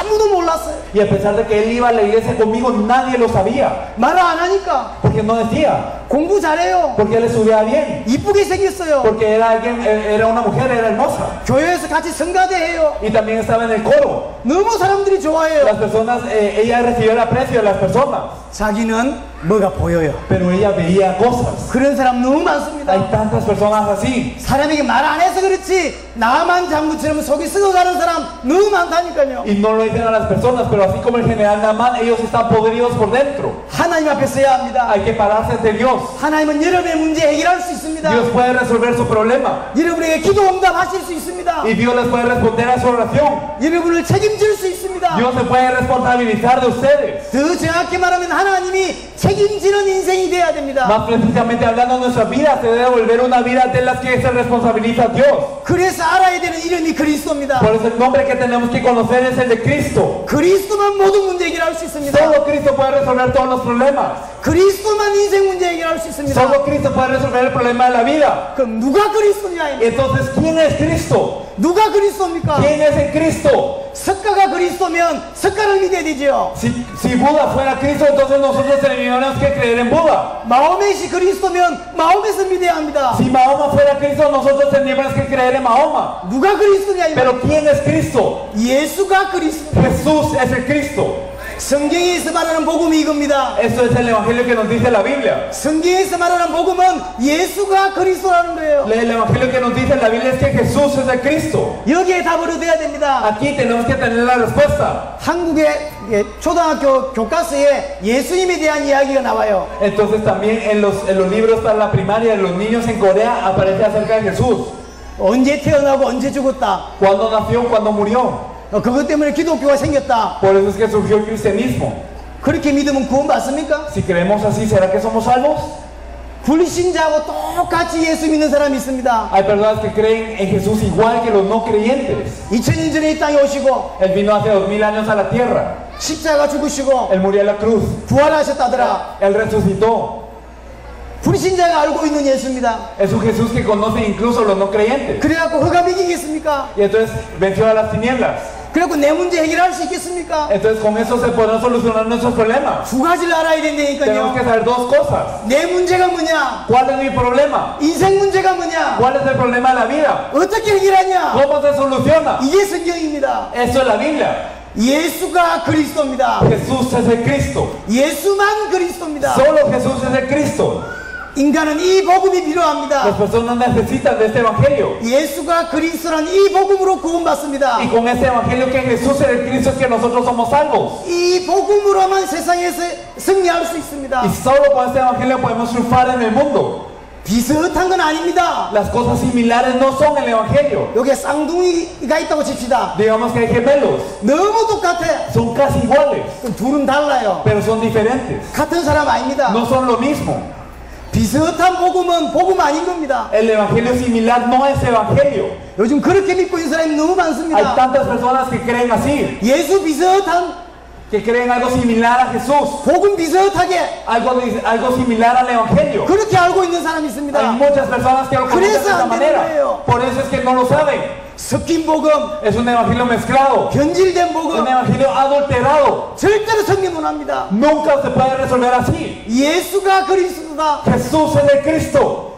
아무도 몰랐어요. Y a pesar de que él iba a la iglesia conmigo, nadie lo sabía. 말을 안 하니까. Porque no decía. 공부 잘해요. Porque él estudiaba bien. 이쁘게 생겼어요. Porque era alguien, era una mujer, era hermosa. 교회에서 같이 성가대해요. Y también estaba en el coro. 너무 사람들이 좋아해요. Las personas, ella recibió el aprecio de las personas. 자기는 뭐가 보여요. Pero ella veía cosas. 그런 사람 너무 많습니다. Hay tantas personas así. 사람에게 말 안 해서 그렇지 나만 장구처럼 속이 썩어가는 사람 너무 많다니까요. Y no lo dicen a las personas, pero así como el general Naamán, ellos están podridos por dentro. 하나님 앞에 서야 합니다. Hay que pararse ante Dios. 하나님은 여러분의 문제 해결할 수 있습니다. Dios puede resolver su problema. 여러분에게 기도 응답하실 수 있습니다. Y Dios les puede responder a su oración. 여러분을 책임질 수 있습니다. Dios se puede responsabilizar de ustedes. 더 정확히 말하면 하나님이 책임지는 인생이 돼야 됩니다. Más precisamente hablando, nuestra vida se debe volver una vida de las que se responsabiliza Dios. 그래서 알아야 되는 이름이 그리스도입니다. Por eso el nombre que tenemos que conocer es el de Cristo. 그리스도만 모든 문제 해결할 수 있습니다. Solo Cristo puede resolver todos los problemas. 그리스도만 인생 문제 해결할 수 있습니다. Solo Cristo puede resolver el problema de la vida. 그럼 누가 그리스도냐? Entonces, ¿quién es Cristo? 누가 그리스도입니까? ¿Quién es el Cristo? 석가가 그리스도면 석가를 믿어야 되죠. Si Buda fuera Cristo, entonces nosotros tendríamos que creer en Buda. 마호멧이 그리스도면 마호멧을 믿어야 합니다. Si Mahoma fuera Cristo, nosotros tendríamos que creer en Mahoma. 누가 그리스도냐? Pero ¿quién es Cristo? 예수가 그리스도. Jesús es el Cristo. 성경에서 말하는 복음이 이겁니다. Esto es el evangelio que nos dice la Biblia. 성경에서 말하는 복음은 예수가 그리스도라는 거예요. El evangelio que nos dice la Biblia es que Jesús es el Cristo. 여기에 답을 얻어야 됩니다. Aquí tenemos que tener la respuesta. 한국의 초등학교 교과서에 예수님에 대한 이야기가 나와요. Entonces también en los libros para la primaria de los niños en Corea aparece acerca de Jesús. 언제 태어나고 언제 죽었다. Cuándo nació, cuándo murió. 그것 때문에 기독교가 생겼다. Por eso es que surgió el cristianismo. 그렇게 믿으면 구원 받습니까? Si creemos así, ¿será que somos salvos? 불신자하고 똑같이 예수 믿는 사람이 있습니다. Hay personas que creen en Jesús igual que los no creyentes. 2000년 전에 이 땅에 오시고 Él vino hace 2000 años a la tierra. 십자가 죽으시고 Él murió en la cruz. 부활하셨다더라. Él resucitó. 불신자가 알고 있는 예수입니다. Es un Jesús que conocen incluso los no creyentes. 그래갖고 흑암 이기겠습니까? Y entonces venció a las tinieblas. 그래갖고 내 문제 해결할 수 있겠습니까? Entonces con eso se podrán solucionar nuestros problemas. 두 가지를 알아야 Tenemos 된다니까요. que saber dos cosas. 내 문제가 뭐냐? ¿Cuál es mi problema? 인생 문제가 뭐냐? ¿Cuál es el problema de la vida? 어떻게 해결하냐? ¿Cómo se soluciona? 이게 성경입니다. Eso es la Biblia. 예수가 그리스도입니다. Jesús es el Cristo. 예수만 그리스도입니다. Solo Jesús es el Cristo. 인간은 이 복음이 Las 필요합니다. personas necesitan de este evangelio. 예수가 그리스도란 이 복음으로 구원받습니다. Y con este evangelio que Jesús es el Cristo es que nosotros somos salvos. 이 복음으로만 세상에서 승리할 수 있습니다. Y solo con este evangelio podemos triunfar en el mundo. 비슷한 건 아닙니다. Las cosas similares no son el evangelio. 여기에 쌍둥이가 있다고 칩시다. Digamos que hay gemelos. 너무 똑같아. Son casi iguales, 그럼 둘은 달라요. pero son diferentes. 같은 사람 아닙니다. No son lo mismo. 비슷한 복음은 복음 아닌 겁니다. El evangelio similar no es evangelio. 요즘 그렇게 믿고 있는 사람이 너무 Hay 많습니다. tantas personas que creen así, 예수 비슷한 que creen algo similar a Jesús, 복음 비슷하게 algo similar al evangelio. 그렇게 알고 있는 사람이 Hay 있습니다. muchas personas que lo conocen de 그래서 esta 안 되는 manera. 거예요. Por eso es que no lo saben. 섞인 복음, Es un evangelio mezclado, 변질된 un 복음 evangelio adulterado. 절대로 성립 못합니다. Nunca se puede resolver así. 예수가 그리스도다. Jesús es el Cristo.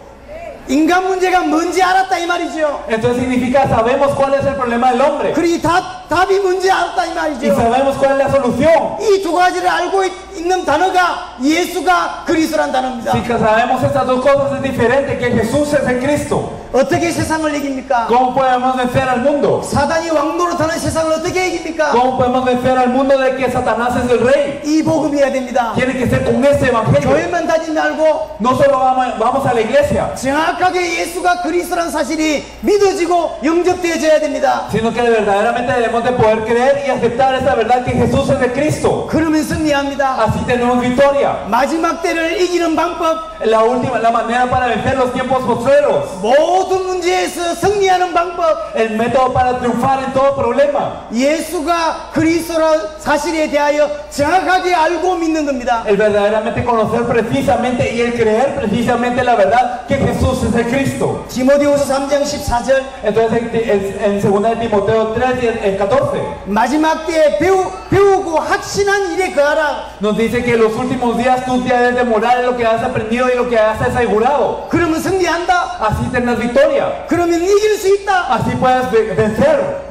인간 문제가 뭔지 알았다 이 말이죠. Entonces significa sabemos cuál es el problema del hombre 그리고 답이 뭔지 알았다 이 y 말이죠. sabemos cuál es la solución. 이 두 가지를 알고 있는 단어가 예수가 그리스도란 단어입니다. Si que sabemos estas dos cosas es diferente, que Jesús es el Cristo. 어떻게 세상을 이깁니까? ¿Cómo podemos vencer al mundo? 사단이 왕노릇하는 세상을 어떻게 이깁니까? ¿Cómo podemos vencer al mundo de que Satanás es el rey? 이 복음이어야 됩니다. Tiene que ser con este evangelio. 교회만 다니지 말고 No solo vamos a la iglesia, 정확하게 예수가 그리스도라는 사실이 믿어지고 영접되어져야 됩니다. sino que verdaderamente debemos de poder creer y aceptar esta verdad que Jesús es el Cristo. 그러면 승리합니다. Así tenemos victoria. 마지막 때를 이기는 방법, La manera para vencer los tiempos postreros. 모든 문제에서 승리하는 방법, El método para triunfar en todo problema. 예수가 그리스도라는 사실에 대하여 정확하게 알고 믿는 겁니다. El verdaderamente conocer precisamente y el creer precisamente la verdad que Jesús es el Cristo. 디모데후서 3장 14절 Entonces en 2 de Timoteo 3, 14 마지막 때에 배우고 확신한 일에 거하라. nos dice que en los últimos días tú debes de morar en lo que has aprendido y lo que has asegurado. 그러면 승리한다. Así tendrás victoria. 그러면 이길 수 있다. Así puedes vencer.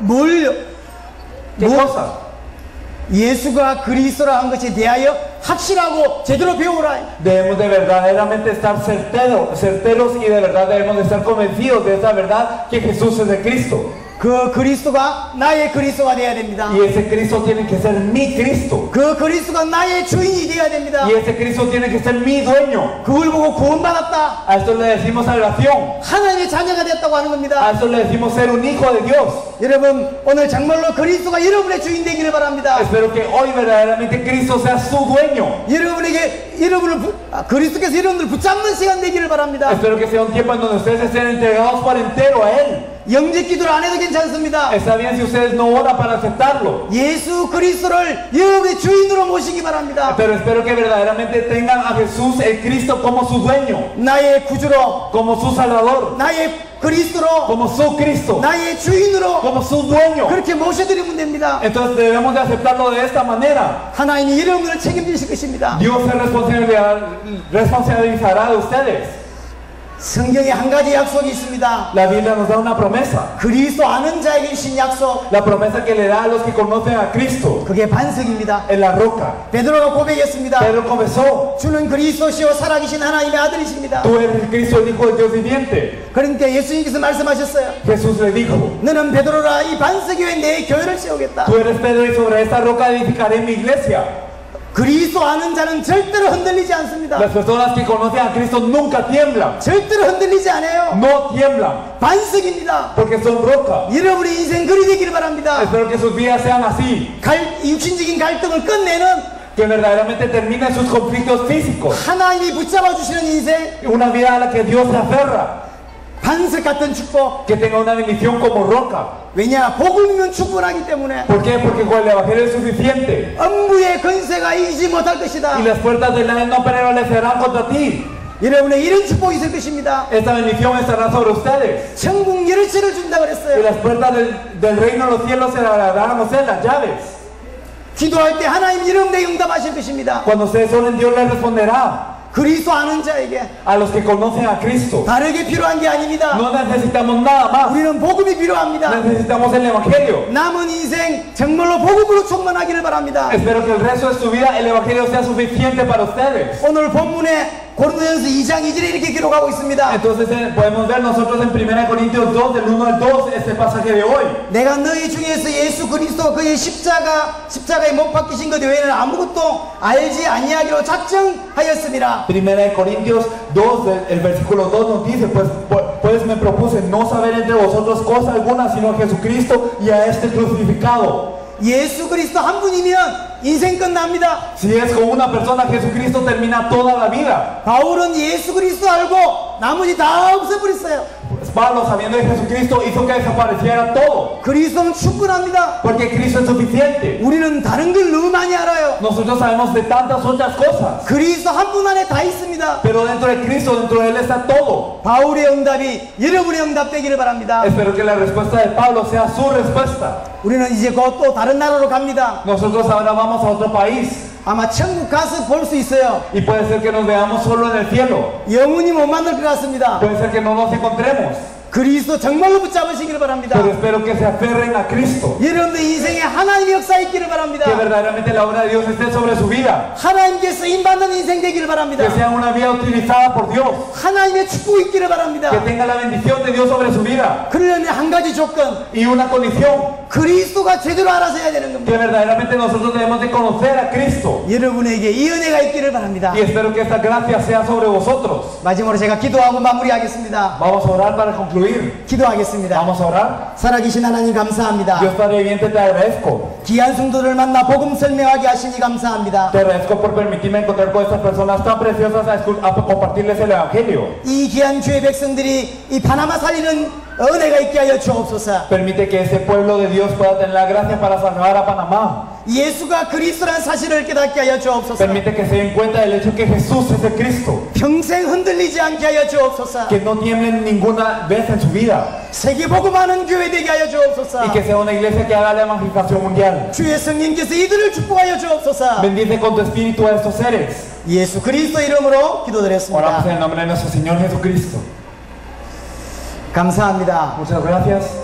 ¿Qué cosa? 예수가 그리스도라 한 것에 대하여 확실하고 제대로 배우라. Debemos de verdaderamente estar certeros y de verdad debemos de estar convencidos de esa verdad que Jesús es el Cristo. 그 그리스도가 나의 그리스도가 되어야 됩니다. Y ese Cristo tiene que ser mi Cristo. 그 그리스도가 나의 주인이 되어야 됩니다. Y ese Cristo tiene que ser mi dueño. 그걸 보고 구원받았다. A esto le decimos salvación. 하나님의 자녀가 됐다고 하는 A 겁니다. eso le decimos ser un hijo de Dios. 여러분 오늘 정말로 그리스도가 여러분의 주인 되기를 바랍니다. Espero que hoy verdaderamente Cristo sea su dueño. 그리스도께서 여러분을 붙잡는 시간 되기를 바랍니다. Espero que sea un tiempo en donde ustedes estén entregados por entero a Él. 영접 기도를 안 해도 괜찮습니다. Está bien si ustedes no oran para aceptarlo. 예수 그리스도를 여러분의 주인으로 모시기 바랍니다. Pero espero que verdaderamente tengan a Jesús el Cristo como su dueño, 나의 구주로, como su Salvador, 나의 그리스도로, como su Cristo, 나의 주인으로 como su dueño. 그렇게 모셔드리면 됩니다. Entonces debemos de aceptarlo de esta manera. 하나님이 여러분을 책임지실 것입니다. Dios se responsabilizará de ustedes. 성경에 한 가지 약속이 있습니다. La Biblia nos da una promesa. 그리스도 아는 자에게 주신 약속. La promesa que le da a los que conocen a Cristo 그게 반석입니다. en la roca. 베드로가 고백했습니다. Pedro confesó: 주는 그리스도시요 살아계신 하나님의 아들이십니다. Tú eres el Cristo, el Hijo del Dios viviente. 그러니까 예수님께서 말씀하셨어요. Jesús le dijo: 너는 베드로라 이 반석 위에 내 교회를 세우겠다. Tú eres Pedro y sobre esta roca edificaré mi iglesia. 그리스도 아는 자는 절대로 흔들리지 않습니다. Las personas que conocen a Cristo nunca tiemblan. 절대로 흔들리지 않아요. No tiemblan 반석입니다. porque son roca. 여러분의 인생 그리 되기를 바랍니다. Espero que sus vidas sean así. 육신적인 갈등을 끝내는 Que verdaderamente terminen sus conflictos físicos. 하나님이 붙잡아 주시는 인생, Una vida a la que Dios se aferra. 반석 같은 축복. Que tenga una bendición como roca. 왜냐? 복음이면 충분하기 때문에. ¿Por qué? Porque con el Evangelio es suficiente. 엄부의 권세가 이기지 못할 것이다. Y las puertas del Hades no prevalecerán contra ti. 여러분의 이런 축복이 있을 것입니다. Esta bendición estará sobre ustedes. 천국 열쇠를 준다 Y 그랬어요. las puertas del reino de los cielos se darán a ustedes las llaves. 기도할 때 하나님 여러분에게 응답하실 것입니다. Cuando ustedes oren, Dios les responderá. 그리스도 아는 자에게 A los que conocen a Cristo. 다르게 필요한 게 아닙니다. No necesitamos nada más. 우리는 복음이 필요합니다. Necesitamos el Evangelio. 남은 인생 정말로 복음으로 충만하기를 바랍니다. Espero que el resto de su vida el Evangelio sea suficiente para ustedes. 오늘 본문에 고린도전서 2장 2절에 이렇게 기록하고 있습니다. Entonces podemos ver nosotros en 1 Corintios 2 del 1 al 2 este pasaje de hoy. 내가 너희 중에서 예수 그리스도 그의 십자가에 못 박히신 것 외에는 아무것도 알지 아니하기로 작정하였습니다. 1 Corintios 2 el versículo 2 nos dice, pues me propuse no saber entre vosotros cosa alguna sino a Jesucristo y a este crucificado. 예수 그리스도 한 분이면 인생 끝납니다. Si es con una persona, Jesucristo termina toda la vida. 바울은 예수 그리스도 알고 나머지 다 없애버렸어요. Pablo, sabiendo de Jesucristo, hizo que desapareciera todo. 그리스도는 충분합니다. Porque Cristo es suficiente. 우리는 다른 걸 너무 많이 알아요. Nosotros sabemos de tantas otras cosas. 그리스도 한 분 안에 다 있습니다. Pero dentro de Cristo, dentro de Él está todo. 바울의 응답이 여러분의 응답 되기를 바랍니다. Espero que la respuesta de Pablo sea su respuesta. 우리는 이제 곧 또 다른 나라로 갑니다. Nosotros ahora vamos a otro país. 아마 천국 가서 볼 수 있어요. Y puede ser que nos veamos solo en el cielo. 영원히 못 만날 것 같습니다. Puede ser que no nos encontremos. 그리스도 정말로 붙잡으시기를 바랍니다. Pero espero que se aferren a Cristo. 여러분들 인생에 하나님의 역사 있기를 바랍니다. Que verdaderamente la obra de Dios esté sobre su vida. 하나님께 쓰임받는 인생 되기를 바랍니다. Que sea una vida utilizada por Dios. 하나님의 축복이 있기를 바랍니다. Que tenga la bendición de Dios sobre su vida. 그러려면 한 가지 조건, Y una condición. 그리스도가 제대로 알아서야 되는 Que 겁니다. verdaderamente nosotros debemos de conocer a Cristo. 여러분에게 이 은혜가 있기를 바랍니다. Y espero que esta gracia sea sobre vosotros. 마지막으로 제가 기도하고 마무리하겠습니다. Vamos a orar para concluir. 기도하겠습니다. Vamos a orar. 살아계신 하나님 감사합니다. Dios Padre viviente, te agradezco. 귀한 성도를 만나 복음 설명하게 하시니 감사합니다. Te agradezco por permitirme encontrar con estas personas tan preciosas a compartirles el Evangelio. 이 귀한 주의 백성들이 이 파나마 살리는 은혜가 있게 하여 주옵소서. Permite que ese pueblo de Dios pueda tener la gracia para salvar a Panamá. 예수가 그리스도라는 사실을 깨닫게 하여 주옵소서. Permite que se den cuenta del hecho que Jesús es el Cristo. 평생 흔들리지 않게 하여 주옵소서. Que no tiemblen ninguna vez en su vida. 세계 복음하는 교회 되게 하여 주옵소서. Y que sea una iglesia que haga la evangelización mundial. 주의 성령께서 이들을 축복하여 주옵소서. Bendice con tu espíritu a estos seres. 예수 그리스도 이름으로 Oramos 기도드렸습니다. en el nombre de nuestro Señor Jesucristo. 감사합니다. Muchas gracias.